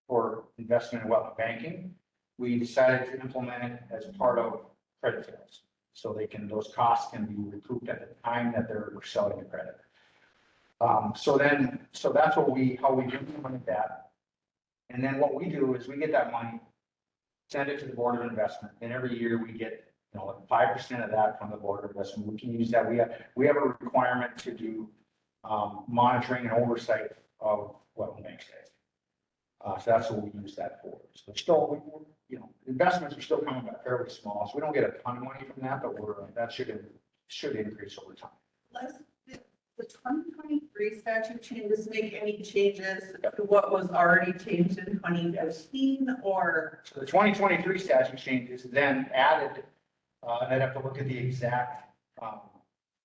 for investment in wetland banking. We decided to implement it as part of credit sales. So those costs can be recouped at the time that they're selling the credit. So that's how we implement that. And then what we do is we get that money, send it to the Board of Investment, and every year we get 5% of that from the Board of Investment. We can use that. We have a requirement to do monitoring and oversight of wetland bank sales. So that's what we use that for. So still, investments are still coming back fairly small, so we don't get a ton of money from that, but that should increase over time. The 2023 statute changes make any changes to what was already changed in 2015 or? So the 2023 statute changes then added, and I'd have to look at the exact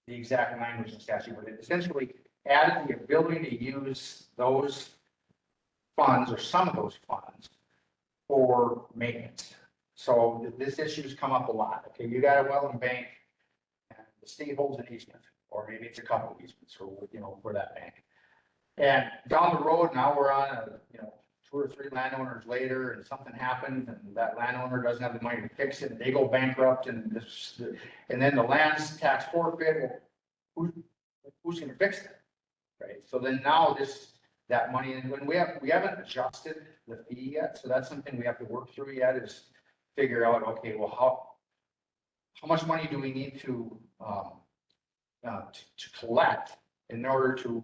language in the statute, but it essentially added the ability to use those funds or some of those funds for maintenance. So this issue's come up a lot. Okay, you got a wetland bank and the state holds an easement, or maybe it's a couple of easements for that bank. And down the road, now we're on 2 or 3 landowners later and something happens and that landowner doesn't have the money to fix it and they go bankrupt and then the land's tax forfeit. Who's going to fix it? Right. So then now that money, and when we haven't adjusted the fee yet, so that's something we have to work through yet, is figure out, okay, well, how much money do we need to collect in order to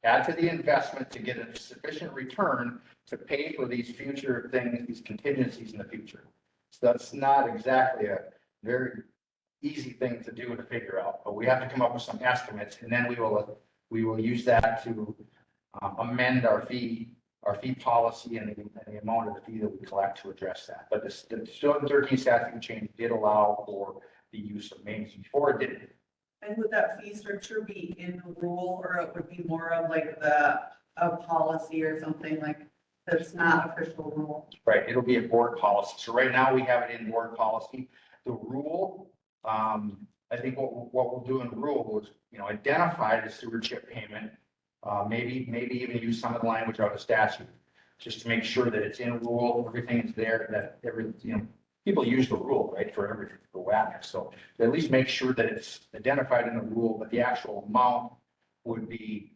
add to the investment to get a sufficient return to pay for these future things, these contingencies in the future. So that's not exactly a very easy thing to do to figure out, but we have to come up with some estimates, and then we will use that to amend our fee policy and the amount of the fee that we collect to address that. But the 2013 statute change did allow for the use of maintenance. Before it didn't. And would that fee structure be in the rule, or it would be more of like a policy or something like that's not official rule? Right, it'll be a board policy. So right now we have it in board policy. The rule, I think what we'll do in the rule is, identify the stewardship payment Maybe even use some of the language out of statute, just to make sure that it's in a rule, everything is there, that people use the rule, right, for everything to go at there. So at least make sure that it's identified in the rule, but the actual amount would be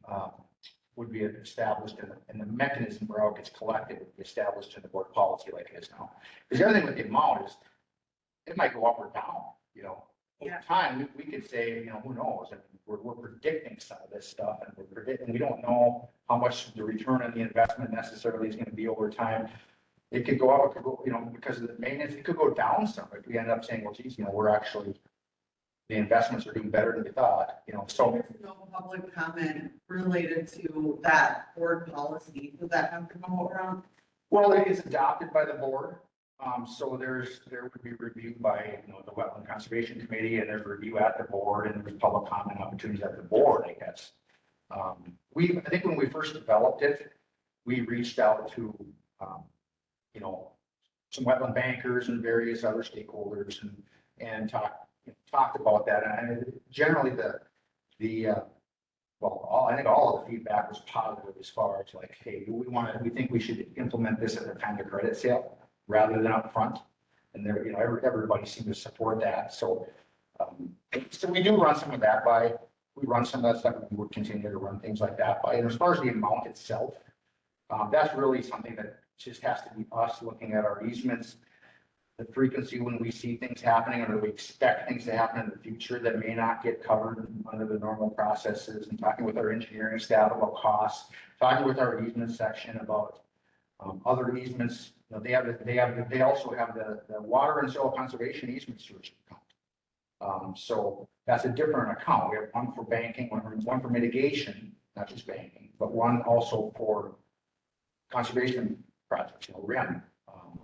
established and the mechanism where it gets collected would be established in the board policy like it is now. Because the other thing with the amount is it might go up or down, Over Yeah. time, we could say, who knows? I mean, we're predicting some of this stuff and we don't know how much the return on the investment necessarily is going to be over time. It could go up, it could go, because of the maintenance, it could go down some. If we end up saying, well, geez, we're actually, the investments are doing better than we thought, so. There's no public comment related to that board policy. Does that have to go around? Well, it is adopted by the board. So there would be review by, the Wetland Conservation Committee, and there's review at the board, and there's public comment opportunities at the board, I guess. I think when we first developed it, we reached out to, some wetland bankers and various other stakeholders and talked about that. And generally I think all of the feedback was positive as far as like, hey, we think we should implement this at the time of credit sale rather than up front. And there, everybody seemed to support that. So we do run some of that by, we run some of that stuff, and we would continue to run things like that by. And as far as the amount itself, that's really something that just has to be us looking at our easements, the frequency when we see things happening, or we expect things to happen in the future that may not get covered under the normal processes, and talking with our engineering staff about costs, talking with our easement section about other easements. They also have the water and soil conservation easement stewardship account. So that's a different account. We have one for banking, one for mitigation, not just banking, but one also for conservation projects, Lemm,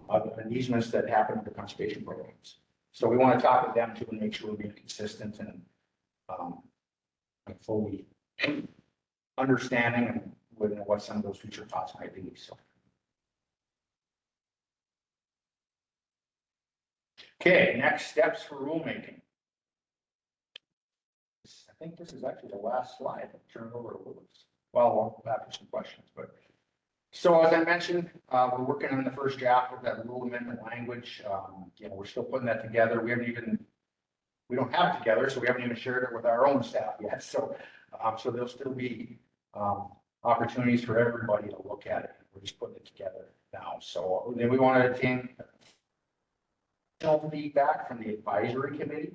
and easements that happen with the conservation programs. So we want to talk with them too and make sure we're being consistent and fully understanding and with what some of those future thoughts might be. So. Okay, next steps for rulemaking. I think this is actually the last slide. I'll turn it over to Louis. Well, we'll have some questions, but. So as I mentioned, we're working on the first draft of that rule amendment language. We're still putting that together. We don't have it together, so we haven't even shared it with our own staff yet. So there'll still be opportunities for everybody to look at it. We're just putting it together now. So then we want to obtain feedback from the advisory committee.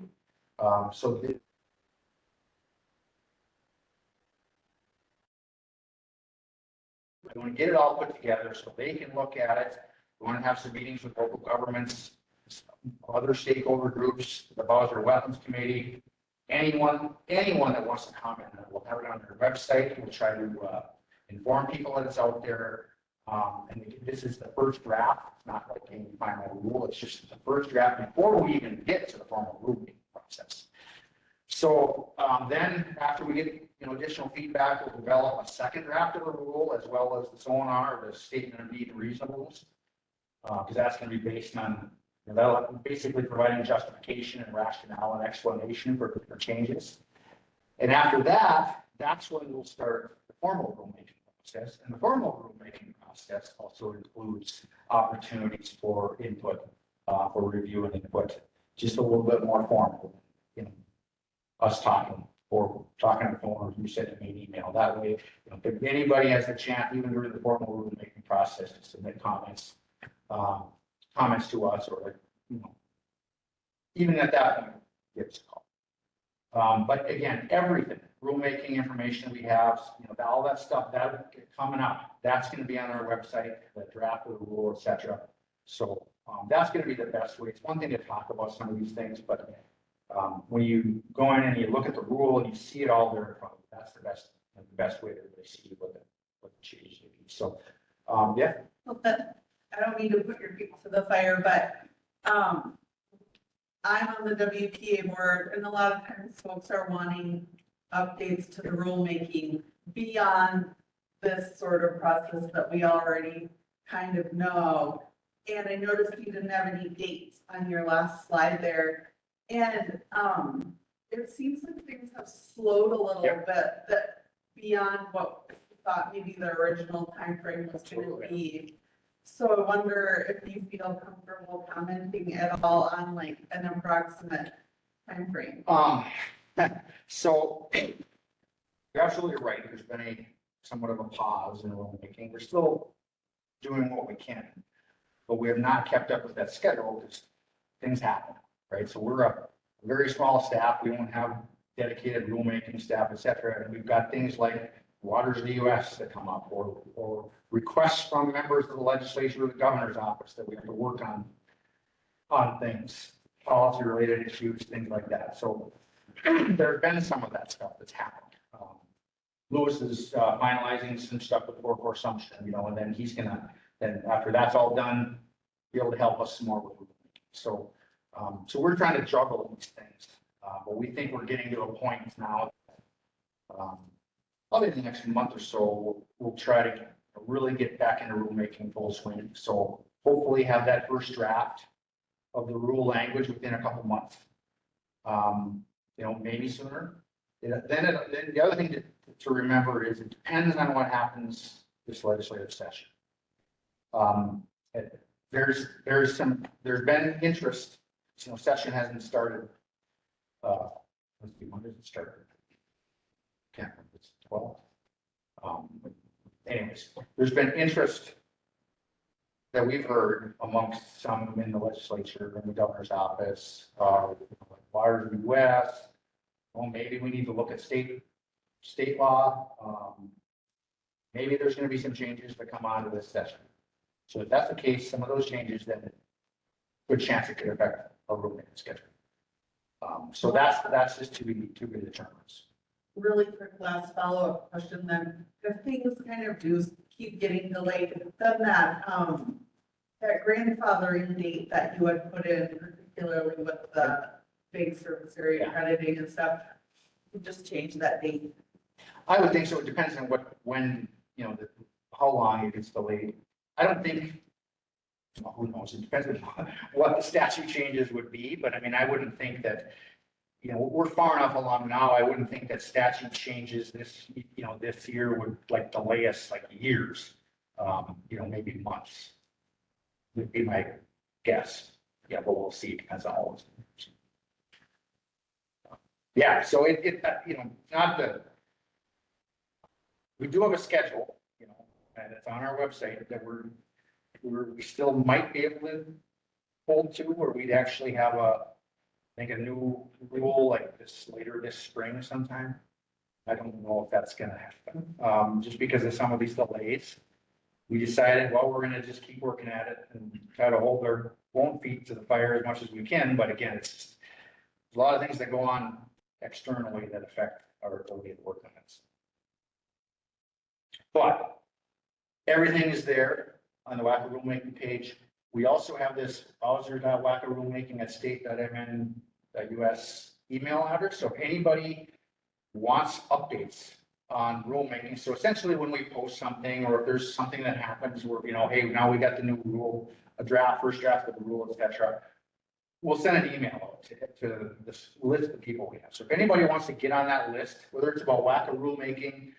We want to get it all put together so they can look at it. We want to have some meetings with local governments, other stakeholder groups, the Bowser Wetlands Committee, anyone that wants to comment. We'll have it on their website. We'll try to inform people that it's out there. And this is the first draft. It's not like any final rule. It's just the first draft before we even get to the formal rulemaking process. So then after we get additional feedback, we'll develop a second draft of the rule as well as the sonar, the statement of need and reasonableness, because that's going to be based on that'll basically providing justification and rationale and explanation for changes. And after that, that's when we'll start the formal rulemaking process. And the formal rulemaking process also includes opportunities for input, for review and input, just a little bit more formal. Us talking or talking on the phone, or you send me an email. That way, if anybody has the chance, even during the formal rulemaking process, to submit comments to us, or even at that point, gives a call. But again, everything, rulemaking information we have, all that stuff that coming up, that's going to be on our website, the draft of the rule, etc. So that's going to be the best way. It's one thing to talk about some of these things, but when you go in and you look at the rule and you see it all there in front of you, that's the best way to really see what the changes will be. So, yeah. Well, I don't mean to put your feet to the fire, but I'm on the WPA board, and a lot of times folks are wanting updates to the rulemaking beyond this sort of process that we already kind of know. And I noticed you didn't have any dates on your last slide there. And it seems like things have slowed a little bit, that beyond what we thought maybe the original timeframe was gonna be. So I wonder if you feel comfortable commenting at all on like an approximate timeframe. So you're absolutely right. There's been a somewhat of a pause in rulemaking. We're still doing what we can, but we have not kept up with that schedule because things happen, right? So we're a very small staff. We don't have dedicated rulemaking staff, et cetera. And we've got things like waters of the US that come up or requests from members of the legislature or the governor's office that we have to work on things, policy related issues, things like that. So there's been some of that stuff that's happened. Lewis is finalizing some stuff with workforce assumption, and then he's gonna, then after that's all done, be able to help us some more with rulemaking. So we're trying to juggle these things, but we think we're getting to a point now. Probably the next month or so, we'll try to really get back into rulemaking full swing. So hopefully have that first draft of the rule language within a couple months. Maybe sooner. Then the other thing to remember is it depends on what happens this legislative session. There's been interest, session hasn't started. Let's see, when does it start? Can't remember, it's 12. Anyways, there's been interest that we've heard amongst some in the legislature and the governor's office, waters in the US. Well, maybe we need to look at state law. Maybe there's going to be some changes that come out of this session. So if that's the case, some of those changes, then good chance it could affect our rulemaking schedule. So that's just to be determined. Really quick last follow-up question then, if things kind of do keep getting delayed, then that grandfathering date that you had put in, particularly with the big service area crediting and stuff, you just change that date. I would think so. It depends on how long it gets delayed. I don't think, who knows? It depends on what the statute changes would be, but I mean, I wouldn't think that, we're far enough along now. I wouldn't think that statute changes this year would like delay us like years, maybe months. Would be my guess. Yeah, but we'll see. It depends on all those. Yeah, so we do have a schedule, and it's on our website that we still might be able to hold to, where we'd actually have a new rule like this later this spring sometime. I don't know if that's gonna happen, just because of some of these delays. We decided, well, we're gonna just keep working at it and try to hold our own feet to the fire as much as we can. But again, there's a lot of things that go on externally that affect our ability to work on it. But everything is there on the WACA rulemaking page. We also have this browser.wacarulemaking@state.mn.us email address. So if anybody wants updates on rulemaking, so essentially when we post something, or if there's something that happens where, hey, now we got the new rule, first draft of the rule, et cetera, we'll send an email out to this list of people we have. So if anybody wants to get on that list, whether it's about WACA rulemaking,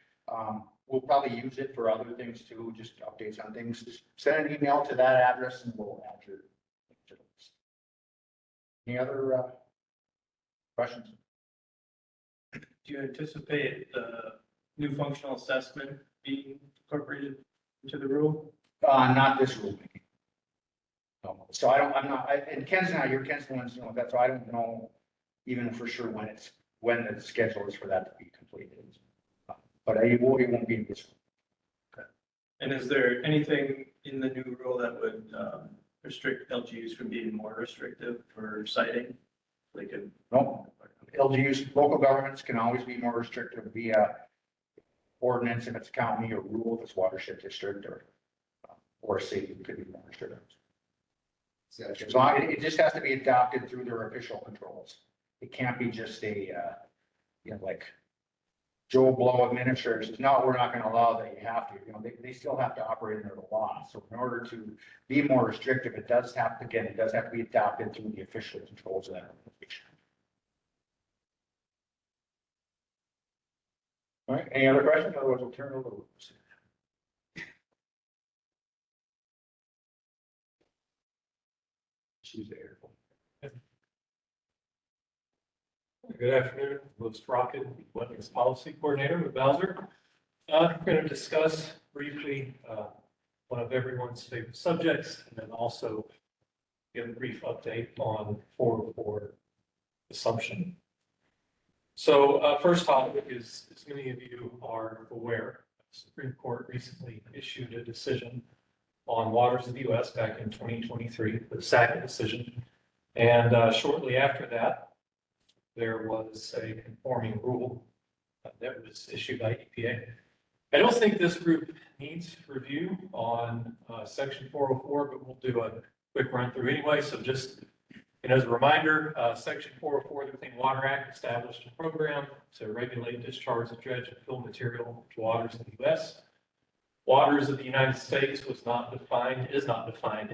we'll probably use it for other things too, just updates on things. Just send an email to that address and we'll add your to the list. Any other questions? Do you anticipate the new functional assessment being incorporated into the rule? Not this rulemaking. No. So and Ken's not here. Ken's the one, that's why I don't know even for sure when the schedule is for that to be completed. But it won't be in this one. Okay. And is there anything in the new rule that would restrict LGUs from being more restrictive for citing? No, LGUs, local governments can always be more restrictive via ordinance if it's county, or rule if it's watershed district, or city could be more restrictive. So it just has to be adopted through their official controls. It can't be just a, like Joe Blow administrator says, no, we're not going to allow that. You have to, they still have to operate under the law. So in order to be more restrictive, it does have to be adopted through the official controls of that organization. All right, any other questions? Otherwise, we'll turn it over. She's there. Good afternoon, Louis Rocket, Wetlands Policy Coordinator with Bowser. I'm going to discuss briefly one of everyone's favorite subjects, and then also give a brief update on 404 assumption. So first topic is, as many of you are aware, the Supreme Court recently issued a decision on waters of the U.S. back in 2023, the Sackett decision. And shortly after that, there was a conforming rule that was issued by EPA. I don't think this group needs review on section 404, but we'll do a quick run through anyway. So just as a reminder, section 404 of the Clean Water Act established a program to regulate discharge of dredge and fill material to waters in the U.S. Waters of the United States is not defined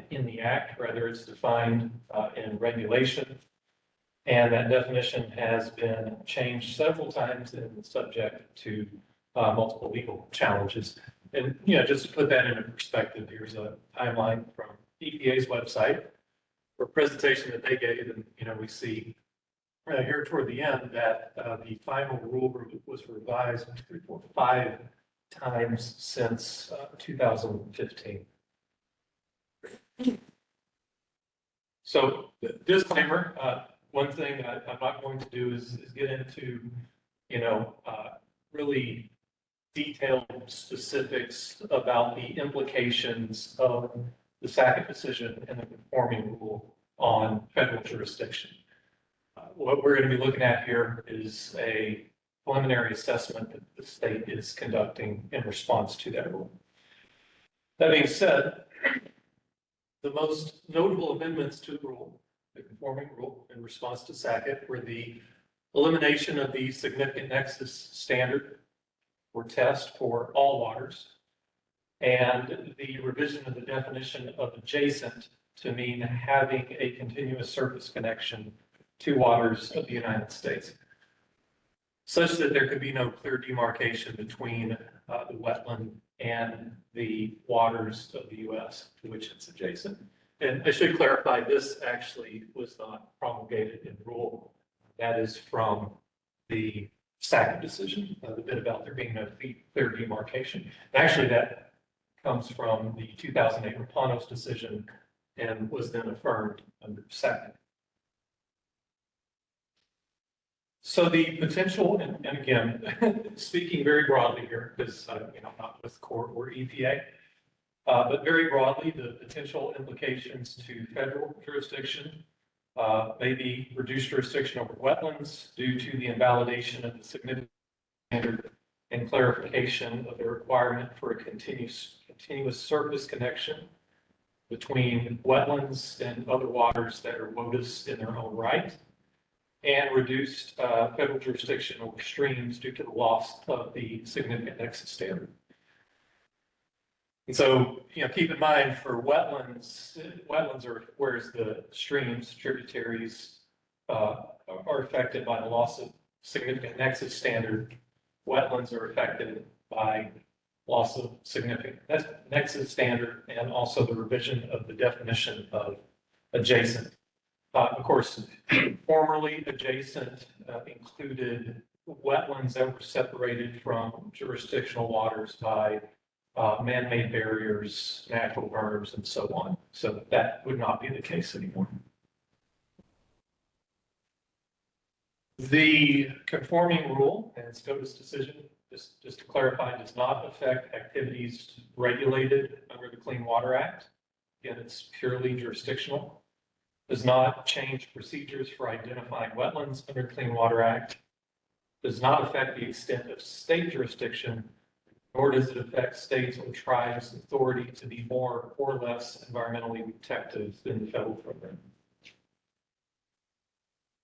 in the act, rather it's defined in regulation. And that definition has been changed several times and subject to multiple legal challenges. And, just to put that into perspective, here's a timeline from EPA's website for a presentation that they gave. And, we see here toward the end that the final rule was revised 3, 4, 5 times since 2015. So disclaimer, one thing I'm not going to do is get into, really detailed specifics about the implications of the Sackett decision and the conforming rule on federal jurisdiction. What we're going to be looking at here is a preliminary assessment that the state is conducting in response to that rule. That being said, the most notable amendments to the rule, the conforming rule in response to Sackett, were the elimination of the significant nexus standard or test for all waters, and the revision of the definition of adjacent to mean having a continuous surface connection to waters of the United States, such that there could be no clear demarcation between the wetland and the waters of the U.S. to which it's adjacent. And I should clarify, this actually was not promulgated in rule. That is from the Sackett decision, the bit about there being no clear demarcation. And actually, that comes from the 2008 Rapanos decision and was then affirmed under Sackett. So the potential, and again, speaking very broadly here, because not with court or EPA, but very broadly, the potential implications to federal jurisdiction may be reduced jurisdiction over wetlands due to the invalidation of the significant standard and clarification of the requirement for a continuous surface connection between wetlands and other waters that are WOTUS in their own right, and reduced federal jurisdiction over streams due to the loss of the significant nexus standard. And so, keep in mind for wetlands are whereas the streams, tributaries are affected by the loss of significant nexus standard, wetlands are affected by loss of significant nexus standard and also the revision of the definition of adjacent. Of course, formerly adjacent included wetlands that were separated from jurisdictional waters by man-made barriers, natural berms, and so on. So that would not be the case anymore. The conforming rule and SCOTUS decision, just to clarify, does not affect activities regulated under the Clean Water Act. Again, it's purely jurisdictional. Does not change procedures for identifying wetlands under the Clean Water Act. Does not affect the extent of state jurisdiction, nor does it affect states or tribes' authority to be more or less environmentally protective than the federal program.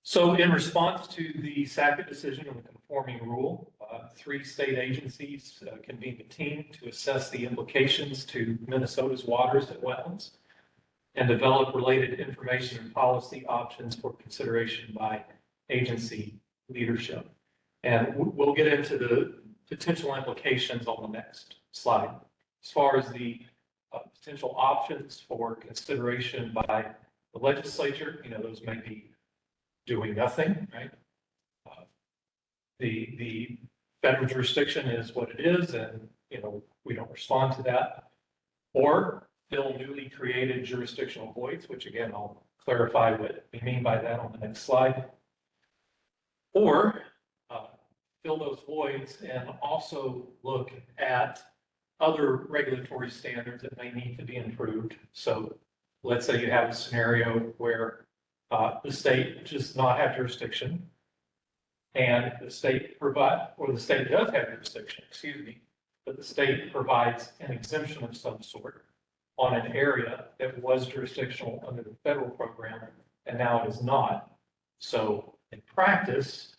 So in response to the Sackett decision on the conforming rule, 3 state agencies convened a team to assess the implications to Minnesota's waters and wetlands and develop related information and policy options for consideration by agency leadership. And we'll get into potential implications on the next slide. As far as the potential options for consideration by the legislature, those may be doing nothing, right? The federal jurisdiction is what it is, and, we don't respond to that. Or fill newly created jurisdictional voids, which again, I'll clarify what we mean by that on the next slide. Or fill those voids and also look at other regulatory standards that may need to be improved. So let's say you have a scenario where the state does not have jurisdiction, and the state does have jurisdiction, but the state provides an exemption of some sort on an area that was jurisdictional under the federal program, and now it is not. So in practice,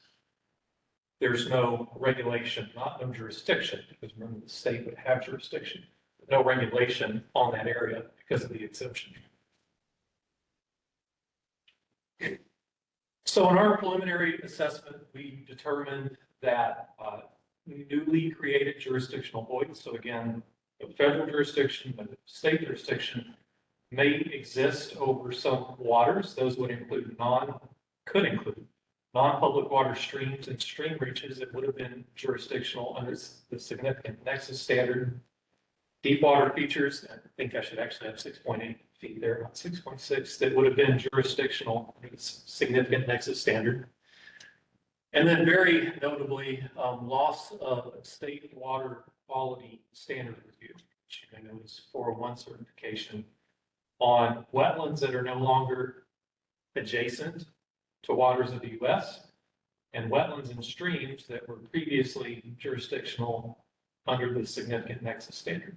there's no regulation, no jurisdiction, because remember the state would have jurisdiction, but no regulation on that area because of the exemption. So in our preliminary assessment, we determined that newly created jurisdictional voids, so again, the federal jurisdiction, but the state jurisdiction may exist over some waters. Those would could include non-public water streams and stream reaches that would have been jurisdictional under the significant nexus standard. Deep water features, I think I should actually have 6.8 feet there, not 6.6, that would have been jurisdictional under the significant nexus standard. And then very notably, loss of state water quality standard review, which you may know is 401 certification on wetlands that are no longer adjacent to waters of the U.S. and wetlands and streams that were previously jurisdictional under the significant nexus standard.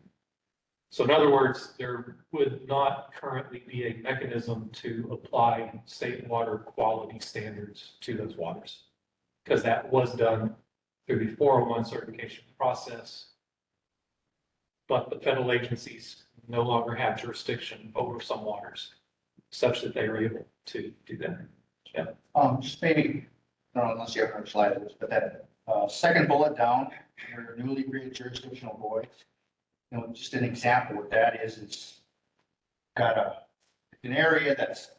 So in other words, there would not currently be a mechanism to apply state water quality standards to those waters, because that was done through the 401 certification process. But the federal agencies no longer have jurisdiction over some waters such that they are able to do that. Yeah. Just maybe, I don't know unless you have a slide of this, but that second bullet down, your newly created jurisdictional voids. Just an example of what that is, it's got an area that's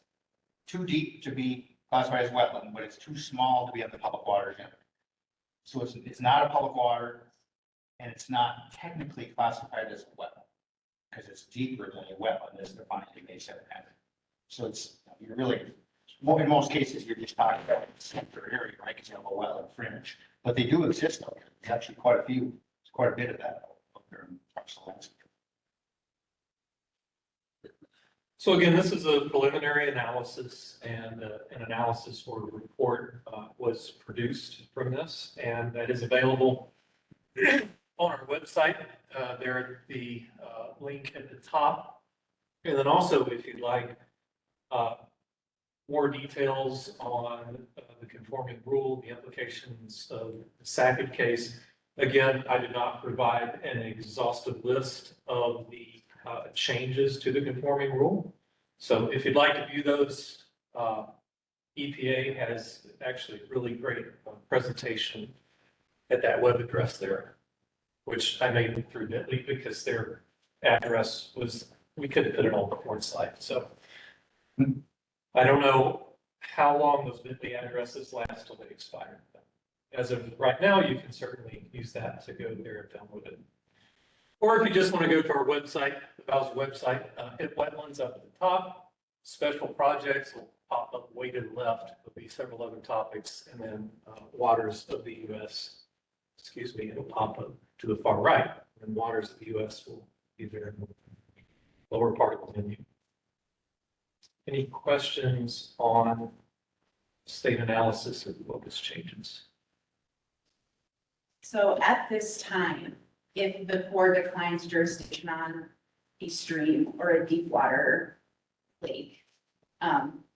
too deep to be classified as wetland, but it's too small to be on the public waters in it. So it's not a public water, and it's not technically classified as a wetland, because it's deeper than a wetland is defined in A7. So you're really, in most cases, you're just talking about the center area, right? Because you have a wetland fringe, but they do exist out there. There's actually quite a bit of that out there in parts of the landscape. So again, this is a preliminary analysis, and an analysis or report was produced from this, and that is available on our website. There at the link at the top. And then also, if you'd like more details on the conforming rule, the implications of the Sackett case, again, I did not provide an exhaustive list of the changes to the conforming rule. So if you'd like to view those, EPA has actually really great presentation at that web address there, which I made through Bitly because their address was, we couldn't put it on the board slide. So I don't know how long those Bitly addresses last till they expire. As of right now, you can certainly use that to go there and download it. Or if you just want to go to our website, the Bowser website, hit wetlands up at the top, special projects will pop up way to the left. There'll be several other topics, and then waters of the U.S., it'll pop up to the far right, and waters of the U.S. will be there in the lower part of the menu. Any questions on state analysis of focus changes? So at this time, if the board declines jurisdiction on a stream or a deep water lake,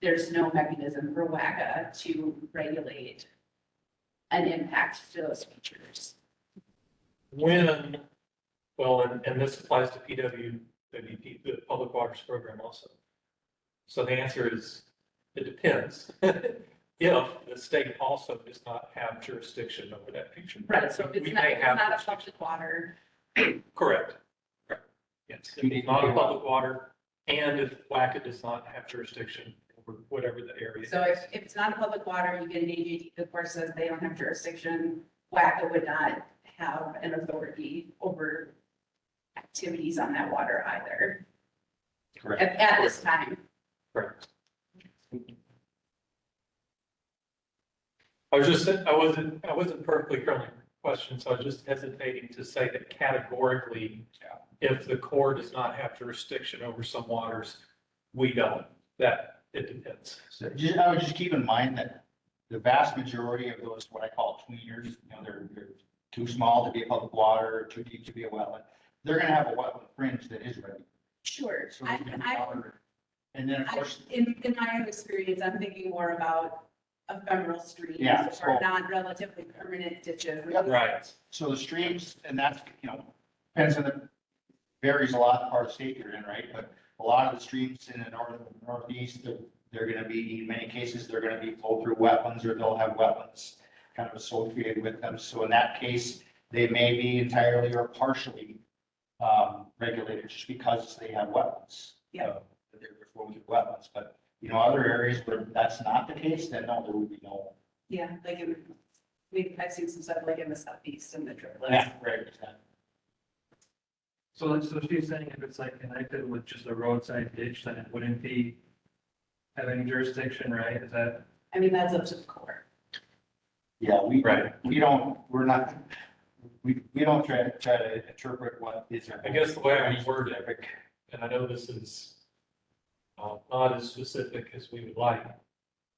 there's no mechanism for WCA to regulate an impact to those features. And this applies to PWP, the Public Waters Program also. So the answer is, it depends. if the state also does not have jurisdiction over that feature. Right, so if We it's not, may it's have not a jurisdiction. public water, Correct. Correct. Yes, if it's not a public water, and if WACA does not have jurisdiction over whatever the area is. so if it's not a public water, you get an AGD, the court says they don't have jurisdiction, WACA would not have an authority over activities on that water either, Correct. at this time. Correct. I wasn't perfectly clear on the question, so I was just hesitating to say that categorically, if the Corps does not have jurisdiction over some waters, we don't, that it depends. So I would just keep in mind that the vast majority of those, what I call tweeners, they're too small to be a public water, too deep to be a wetland. They're gonna have a wetland fringe that is ready. Sure. So they can water. And then, of course, In my own experience, I'm thinking more about ephemeral streams Yeah, or so- non-relatively permanent ditches. Yep. Right. so the streams, and that's, depends on varies a lot the part of the state you're in, right? But a lot of the streams in the northeast, they're gonna be, in many cases, they're gonna be flow through wetlands, or they'll have wetlands kind of associated with them. So in that case, they may be entirely or partially regulated just because they have wetlands. Yeah. They're flowing through wetlands, but, other areas where that's not the case, then no, there would be no. Yeah, like I've seen some stuff like in the southeast and the triplets. Right. So she's saying if it's like connected with just a roadside ditch, then it wouldn't be having jurisdiction, right? Is that? I mean, that's up to the court. Yeah, we Right. don't try to interpret what is. I guess the way I would word it, and I know this is not as specific as we would like.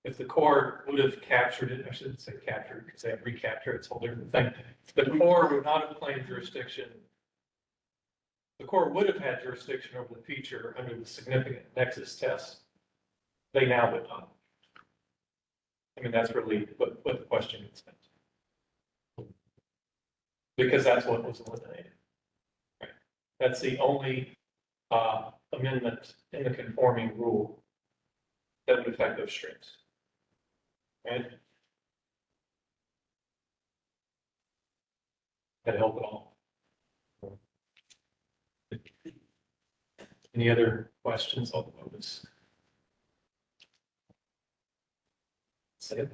If the Corps would have captured it, I shouldn't say captured because they have recaptured, it's a whole different thing. The Corps would not have claimed jurisdiction. The Corps would have had jurisdiction over the feature under the significant nexus test. They now would not. I mean, that's really what the question is. Because that's what was eliminated. Right. That's the only amendment in the conforming rule that would affect those streams. Right? That help at all? Any other questions on this? Say it.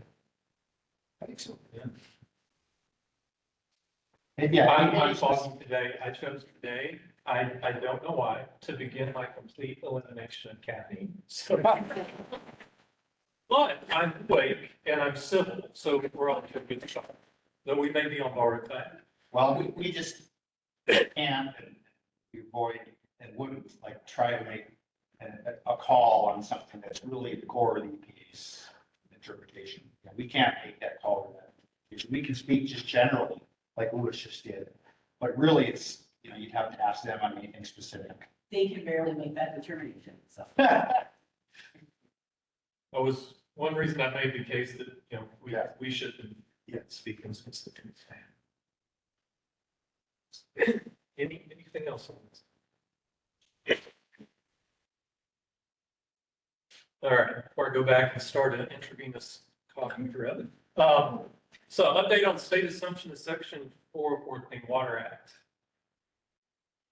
I think so. Yeah. And yeah, I'm talking today, I chose today, I don't know why, to begin my complete elimination of caffeine. So, but I'm awake and I'm civil, so we're all to good shot. Though we may be on borrowed time. well, we just can't and we avoid and wouldn't like try to make a call on something that's really the core of the EPA's interpretation. Yeah, we can't make that call. We can speak just generally, like Louis just did, but really it's, you'd have to ask them on anything specific. They can barely make that determination, so. That was one reason I made the case that, we shouldn't yet speak in specific. Anything else on this? All right, before I go back and start an intravenous coughing thread. So update on state assumption of section 404 Clean Water Act.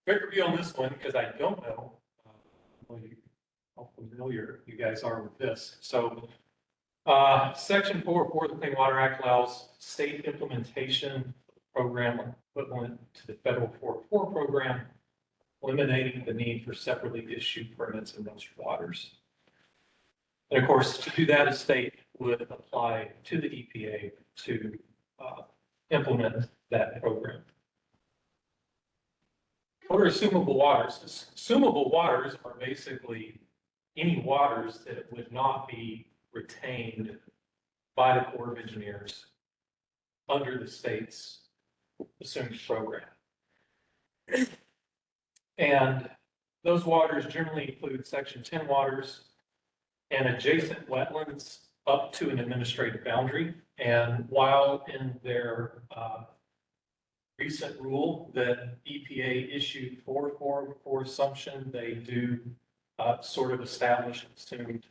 Quick review on this one, because I don't know how familiar you guys are with this. So section 404 of the Clean Water Act allows state implementation program equivalent to the federal 404 program, eliminating the need for separately issued permits in most waters. And of course, to do that, a state would apply to the EPA to implement that program. What are assumable waters? Assumable waters are basically any waters that would not be retained by the Corps of Engineers under the state's assumed program. And those waters generally include Section 10 waters and adjacent wetlands up to an administrative boundary. And while in their recent rule that EPA issued for assumption, they do sort of establish an assumed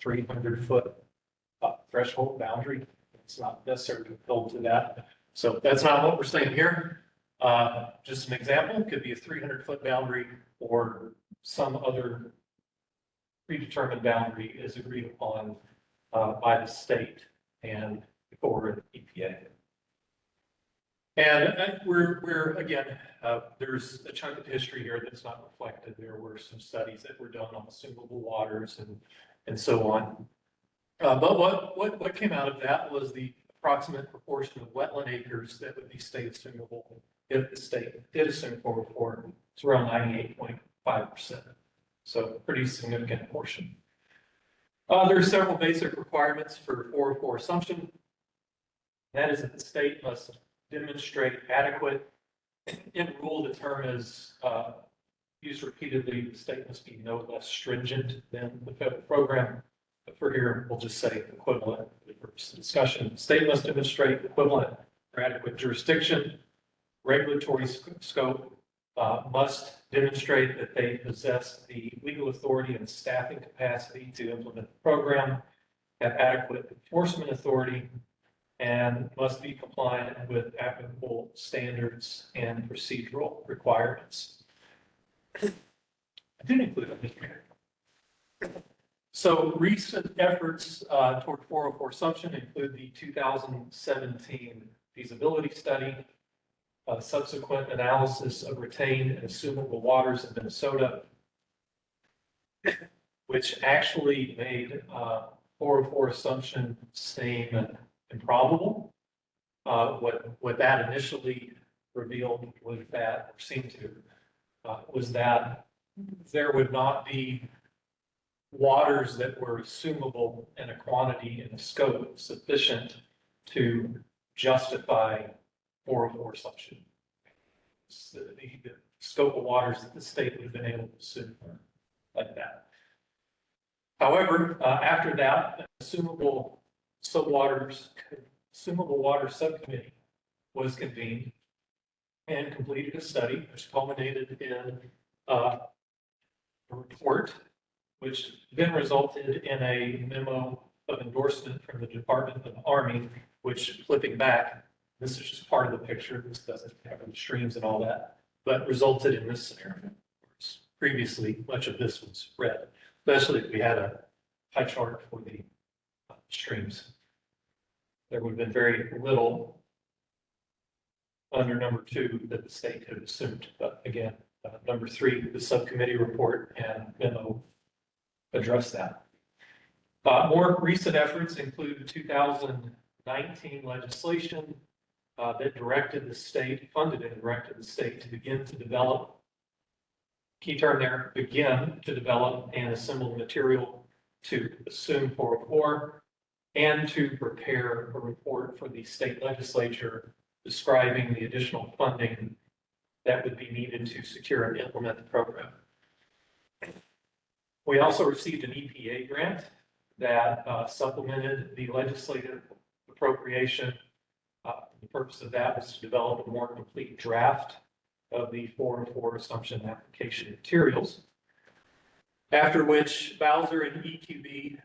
300-foot threshold boundary. It's not necessarily held to that. So that's not what we're saying here. Just an example, could be a 300-foot boundary or some other predetermined boundary is agreed upon by the state and or the EPA. And we're again, there's a chunk of history here that's not reflected. There were some studies that were done on assumable waters and so on. But what came out of that was the approximate proportion of wetland acres that would be state assumable if the state did assume 404. It's around 98.5%. So pretty significant portion. There are several basic requirements for 404 assumption. That is that the state must demonstrate adequate. In rule, the term is used repeatedly. The state must be no less stringent than the federal program. But for here, we'll just say equivalent for the purpose of discussion. The state must demonstrate equivalent or adequate jurisdiction. Regulatory scope must demonstrate that they possess the legal authority and staffing capacity to implement the program, have adequate enforcement authority, and must be compliant with applicable standards and procedural requirements. I did include that here. So recent efforts toward 404 assumption include the 2017 feasibility study, subsequent analysis of retained and assumable waters in Minnesota, which actually made 404 assumption seem improbable. What that initially revealed was that, or seemed to, was that there would not be waters that were assumable in a quantity and a scope sufficient to justify 404 assumption. The scope of waters that the state would have been able to assume like that. However, after that, assumable water subcommittee was convened and completed a study which culminated in a report, which then resulted in a memo of endorsement from the Department of the Army, which, flipping back, this is just part of the picture. This doesn't cover the streams and all that, but resulted in this scenario. Previously, much of this was red, especially if we had a pie chart for the streams. There would have been very little under number 2 that the state could have assumed. But again, number 3, the subcommittee report and memo address that. More recent efforts include 2019 legislation that directed the state, funded and directed the state to begin to develop, key term there, begin to develop and assemble material to assume 404 and to prepare a report for the state legislature describing the additional funding that would be needed to secure and implement the program. We also received an EPA grant that supplemented the legislative appropriation. The purpose of that was to develop a more complete draft of the 404 assumption application materials. After which Bowser and EQB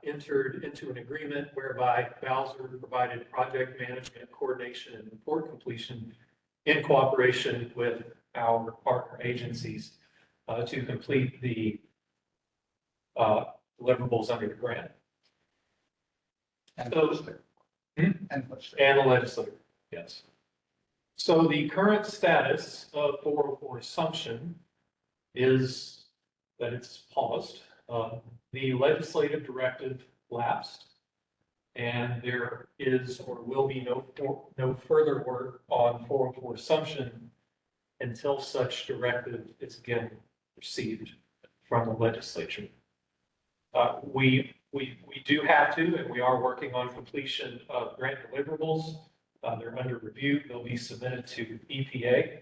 entered into an agreement whereby Bowser provided project management, coordination, and report completion in cooperation with our partner agencies to complete the deliverables under the grant. And And the legislature, yes. So the current status of 404 assumption is that it's paused. The legislative directive lapsed, and there is or will be no further work on 404 assumption until such directive is again received from the legislature. We do have to, and we are working on completion of grant deliverables. They're under review. They'll be submitted to EPA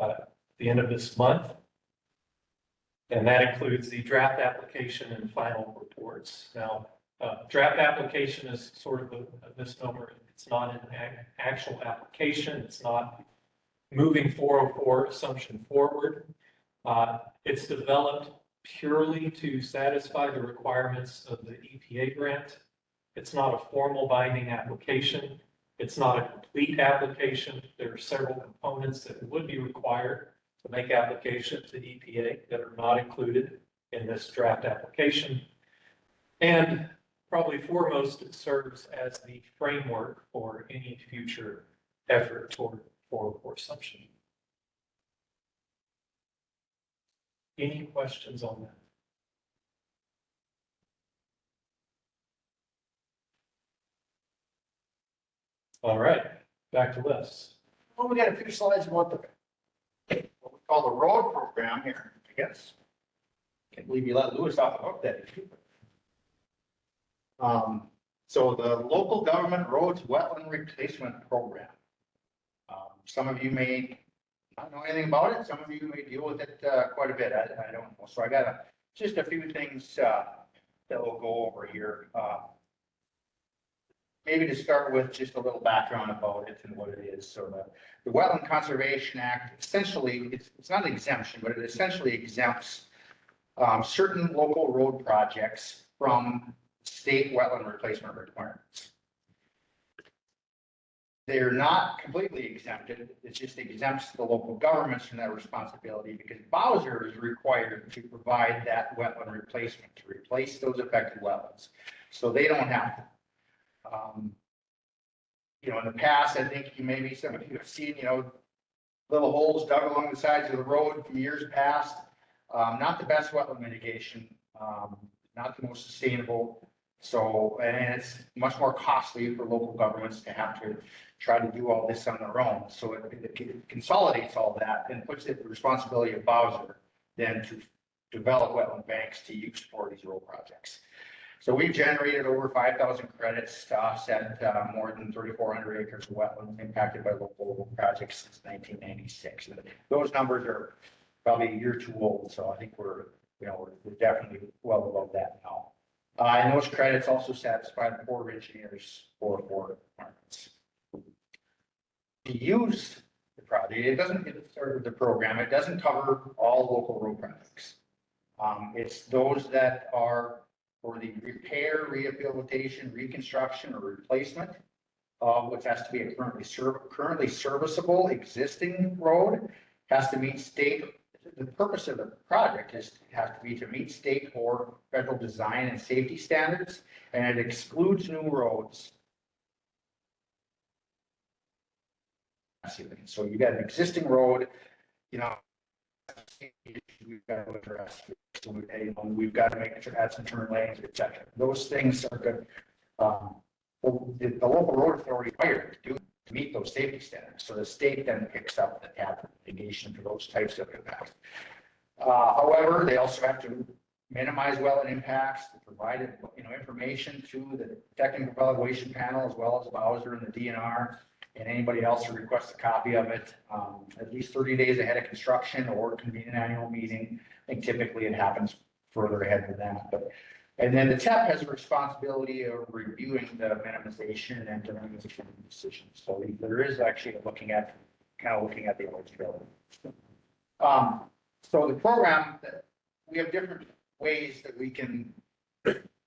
at the end of this month. And that includes the draft application and final reports. Now, draft application is sort of a misnomer. It's not an actual application. It's not moving 404 assumption forward. It's developed purely to satisfy the requirements of the EPA grant It's not a formal binding application. It's not a complete application. There are several components that would be required to make application to EPA that are not included in this draft application. And probably foremost, it serves as the framework for any future effort toward 404 assumption. Any questions on that? All right, back to lists. Well, we got a few slides about what we call the road program here, I guess. Can't believe you let Lewis off the hook that. So the local government roads wetland replacement program. Some of you may not know anything about it. Some of you may deal with it quite a bit. I don't know. So I got just a few things that we'll go over here. Maybe to start with just a little background about it and what it is. So the Wetland Conservation Act, essentially, it's not an exemption, but it essentially exempts certain local road projects from state wetland replacement requirements. They're not completely exempted. It just exempts the local governments from that responsibility because Bowser is required to provide that wetland replacement to replace those affected wetlands. So they don't have to. You know, in the past, I think maybe some of you have seen, you know, little holes dug along the sides of the road from years past. Not the best wetland mitigation, not the most sustainable. So, and it's much more costly for local governments to have to try to do all this on their own. So it consolidates all that and puts it the responsibility of Bowser then to develop wetland banks to use for these road projects. So we've generated over 5,000 credits to offset more than 3,400 acres of wetlands impacted by local projects since 1996. And those numbers are probably a year too old, so I think we're definitely well above that now. And those credits also satisfy the Corps of Engineers for requirements. To use the project, it doesn't get started with the program. It doesn't cover all local road projects. It's those that are for the repair, rehabilitation, reconstruction, or replacement of what has to be a currently serviceable existing road, has to meet state. The purpose of the project has to be to meet state or federal design and safety standards, and it excludes new roads. So you got an existing road, you know, we've got to address. So we've got to make sure add some turn lanes, etc. Those things are good. The local road authority required to meet those safety standards. So the state then picks up the tab for mitigation for those types of impacts. However, they also have to minimize wetland impacts, to provide information to the technical evaluation panel as well as Bowser and the DNR. And anybody else who requests a copy of it, at least 30 days ahead of construction or convene an annual meeting. I think typically it happens further ahead than that. And then the TEP has a responsibility of reviewing the minimization and minimization decisions. So there is actually looking at the eligibility. So the program, we have different ways that we can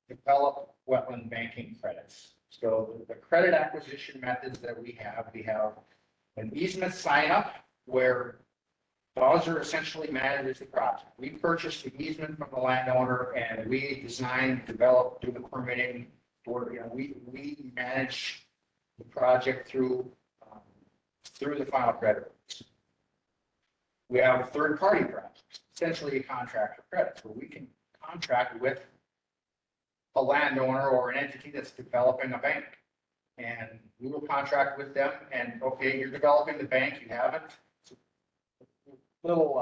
develop wetland banking credits. So the credit acquisition methods that we have an easement sign up where Bowser essentially manages the project. We purchase the easement from the landowner and we design, develop, do the permitting for, we manage the project through the final credit. We have third-party projects, essentially a contract for credits where we can contract with a landowner or an entity that's developing a bank. And we will contract with them and, okay, you're developing the bank, you have it. It's a little,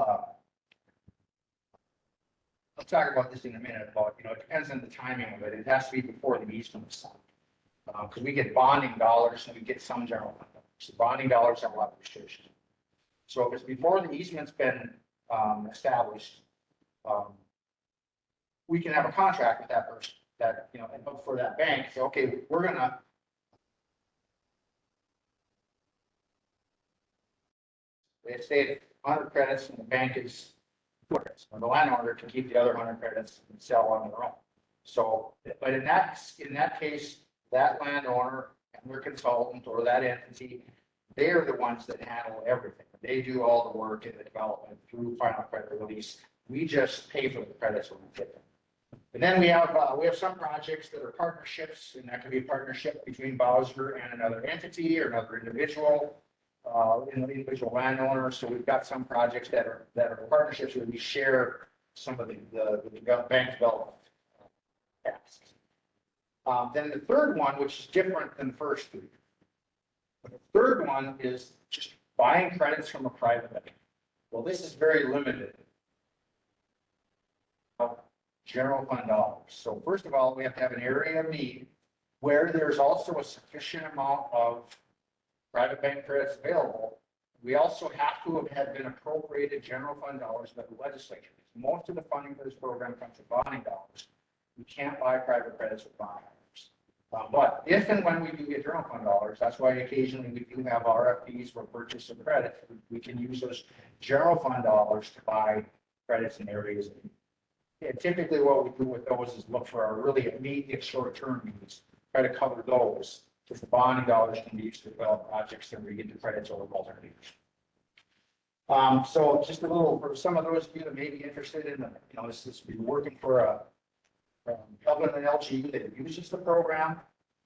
I'll talk about this in a minute, but, it depends on the timing of it. It has to be before the easement is signed. Because we get bonding dollars and we get some general fund dollars. So bonding dollars have a lot of restrictions. So if it's before the easement's been established, we can have a contract with that person. That, and for that bank, say, okay, we're gonna they say 100 credits and the bank is 200 credits, and the landowner can keep the other 100 credits and sell on their own. So, but in that case, that landowner and their consultant or that entity, they're the ones that handle everything. They do all the work in the development through final credit release. We just pay for the credits when we get them. And then we have some projects that are partnerships, and that could be a partnership between Bowser and another entity or another individual, individual landowner. So we've got some projects that are partnerships where we share some of the bank development tasks. Then the third one, which is different than the first three. The third one is just buying credits from a private bank. Well, this is very limited. General fund dollars. So first of all, we have to have an area of need where there's also a sufficient amount of private bank credits available. We also have to have been appropriated general fund dollars by the legislature. Most of the funding for this program comes from bonding dollars. We can't buy private credits with bond dollars. But if and when we do get general fund dollars, that's why occasionally we do have RFPs for purchase of credit. We can use those general fund dollars to buy credits in areas. Yeah, typically what we do with those is look for our really immediate short-term needs, try to cover those. Because the bonding dollars can be used to develop projects that we get the credits over multiple years. So just a little, for some of those of you that may be interested in, this is working for helping an LG that uses the program.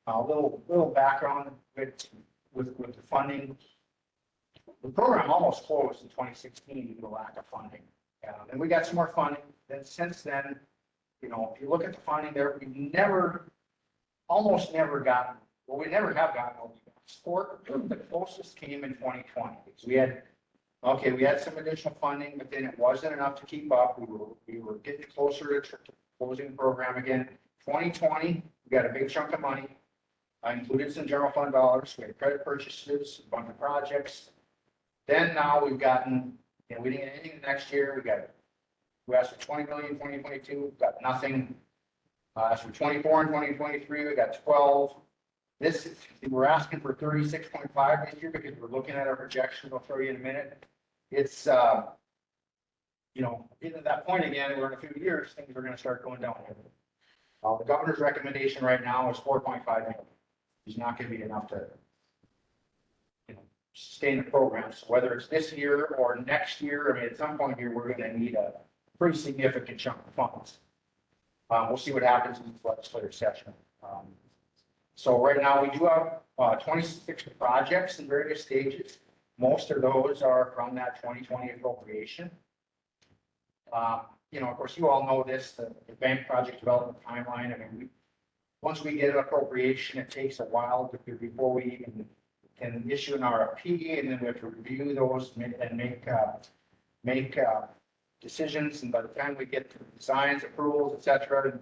A little background with the funding. The program almost closed in 2016 due to lack of funding. And we got some more funding. Then since then, if you look at the funding there, we almost never gotten, well, we never have gotten support. The closest came in 2020. So we had some additional funding, but then it wasn't enough to keep up. We were getting closer to closing the program again. 2020, we got a big chunk of money. I included some general fund dollars. We had credit purchases, a bunch of projects. Then now we've gotten, we didn't get anything next year. We asked for 20 million in 2022, got nothing. Asked for 24 in 2023, we got 12. We're asking for 36.5 this year because we're looking at our projections. I'll show you in a minute. It's, getting to that point again, we're in a few years, things are going to start going down. The governor's recommendation right now is 4.5 million. It's not going to be enough to, sustain the program. So whether it's this year or next year, at some point here, we're going to need a pretty significant chunk of funds. We'll see what happens in the legislative session. So right now we do have 26 projects in various stages. Most of those are from that 2020 appropriation. Of course, you all know this, the bank project development timeline. Once we get an appropriation, it takes a while before we even can issue an RFP, and then we have to review those and make decisions. And by the time we get to designs, approvals, et cetera,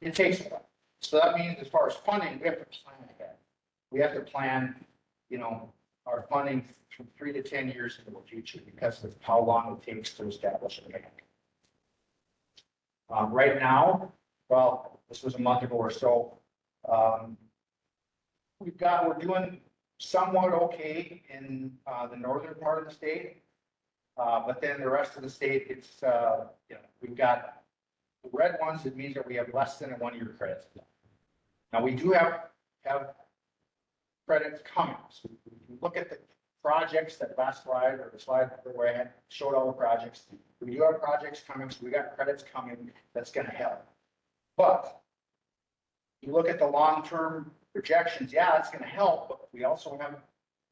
it takes a while. So that means as far as funding, we have to plan ahead. We have to plan, our funding from 3 to 10 years into the future because of how long it takes to establish a bank. Right now, well, this was a month ago or so. We're doing somewhat okay in the northern part of the state, but then the rest of the state, it's we've got the red ones. It means that we have less than a 1-year credit. Now we do have credits coming. So we look at the projects, that last slide or the slide where I had showed all the projects. We do have projects coming, so we got credits coming. That's going to help. But you look at the long-term projections, yeah, it's going to help, but we also have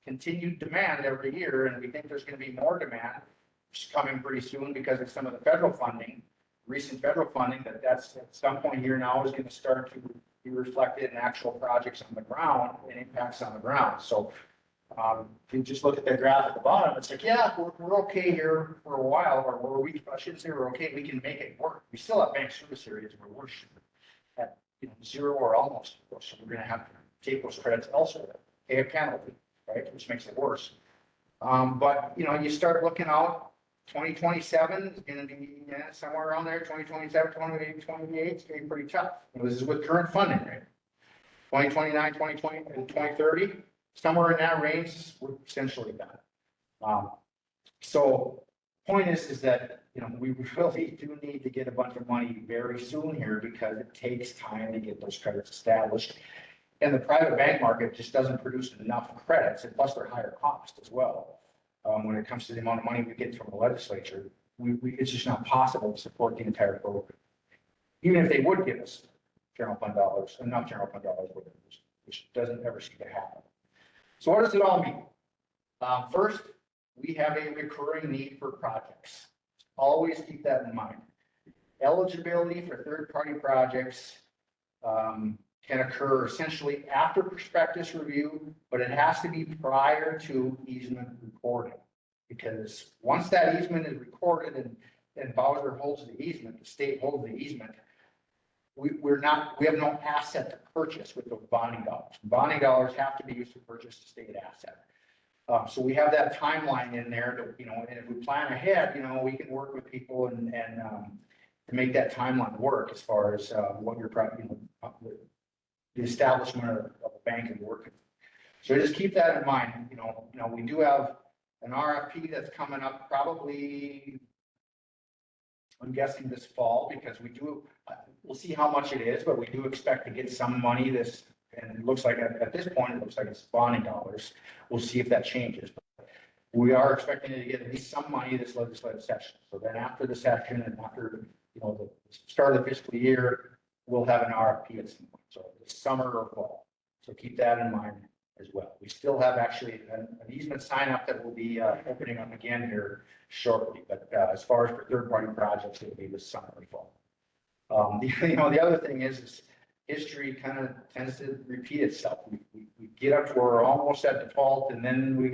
continued demand every year, and we think there's going to be more demand coming pretty soon because of some of the federal funding, recent federal funding, that's at some point here now is going to start to be reflected in actual projects on the ground and impacts on the ground. So if you just look at the graph at the bottom, it's like, yeah, we're okay here for a while, or I shouldn't say we're okay, we can make it work. We still have bank service areas where we're at zero or almost, so we're going to have to take those credits elsewhere, pay a penalty, right, which makes it worse. But you start looking out. 2027 is going to be somewhere around there. 2027, 2028 is going to be pretty tough. This is with current funding, right? 2029, 2020, and 2030, somewhere in that range, we're essentially done. So, point is that we really do need to get a bunch of money very soon here because it takes time to get those credits established. And the private bank market just doesn't produce enough credits, and plus they're higher cost as well. When it comes to the amount of money we get from the legislature, it's just not possible to support the entire program. Even if they would give us general fund dollars, not general fund dollars, which doesn't ever seem to happen. So what does it all mean? First, we have a recurring need for projects. Always keep that in mind. Eligibility for third-party projects can occur essentially after prospectus review, but it has to be prior to easement recording. Because once that easement is recorded and Bowser holds the easement, the state holds the easement, we have no asset to purchase with those bonding dollars. Bonding dollars have to be used to purchase the state asset. So we have that timeline in there to, and if we plan ahead, we can work with people and to make that timeline work as far as what you're, the establishment of a bank and working. So just keep that in mind. We do have an RFP that's coming up probably, I'm guessing this fall, because we'll see how much it is, but we do expect to get some money and it looks like at this point, it looks like it's bonding dollars. We'll see if that changes. But we are expecting to get at least some money this legislative session. So then after the session and after, the start of the fiscal year, we'll have an RFP at some point. So this summer or fall. So keep that in mind as well. We still have actually an easement sign up that will be opening up again here shortly. But as far as for third-party projects, it'll be this summer or fall. The other thing is history kind of tends to repeat itself. We get up to where we're almost at default, and then we'll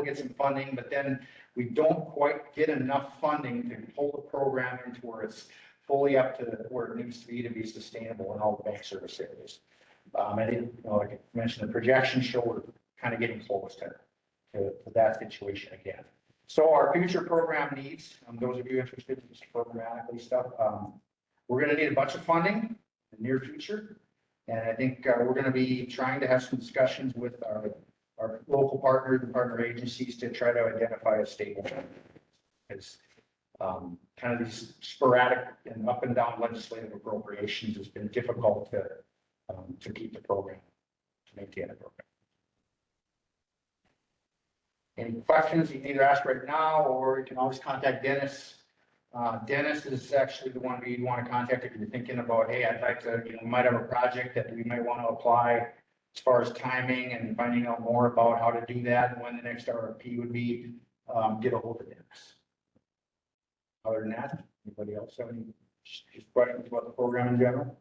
get some funding, but then we don't quite get enough funding to pull the program into where it's fully up to where it needs to be sustainable in all the bank service areas. And like I mentioned, the projections show we're kind of getting close to that situation again. So our future program needs, those of you interested in this programmatically stuff, we're going to need a bunch of funding in the near future. And I think we're going to be trying to have some discussions with our local partners and partner agencies to try to identify a stable fund. Because kind of these sporadic and up and down legislative appropriations has been difficult to keep the program, to maintain the program. Any questions you can either ask right now, or you can always contact Dennis. Dennis is actually the one you want to contact if you're thinking about, hey, I'd like to, we might have a project that we might want to apply as far as timing and finding out more about how to do that and when the next RFP would be, get a hold of Dennis. Other than that, anybody else have any questions about the program in general?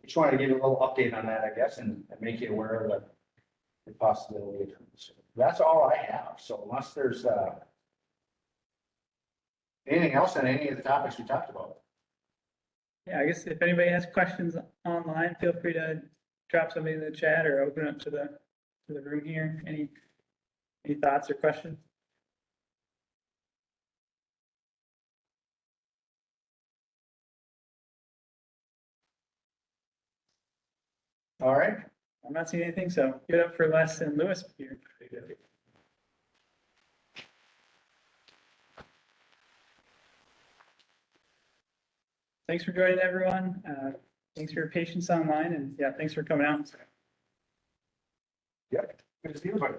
Just wanted to give you a little update on that, I guess, and make you aware of the possibility. That's all I have. So unless there's anything else on any of the topics we talked about? Yeah, I guess if anybody has questions online, feel free to drop something in the chat or open up to the room here. Any thoughts or questions? All right. I'm not seeing anything, so give it up for Les and Lewis here. Thanks for joining, everyone. Thanks for your patience online, and yeah, thanks for coming out. Yep. Good to see you, buddy.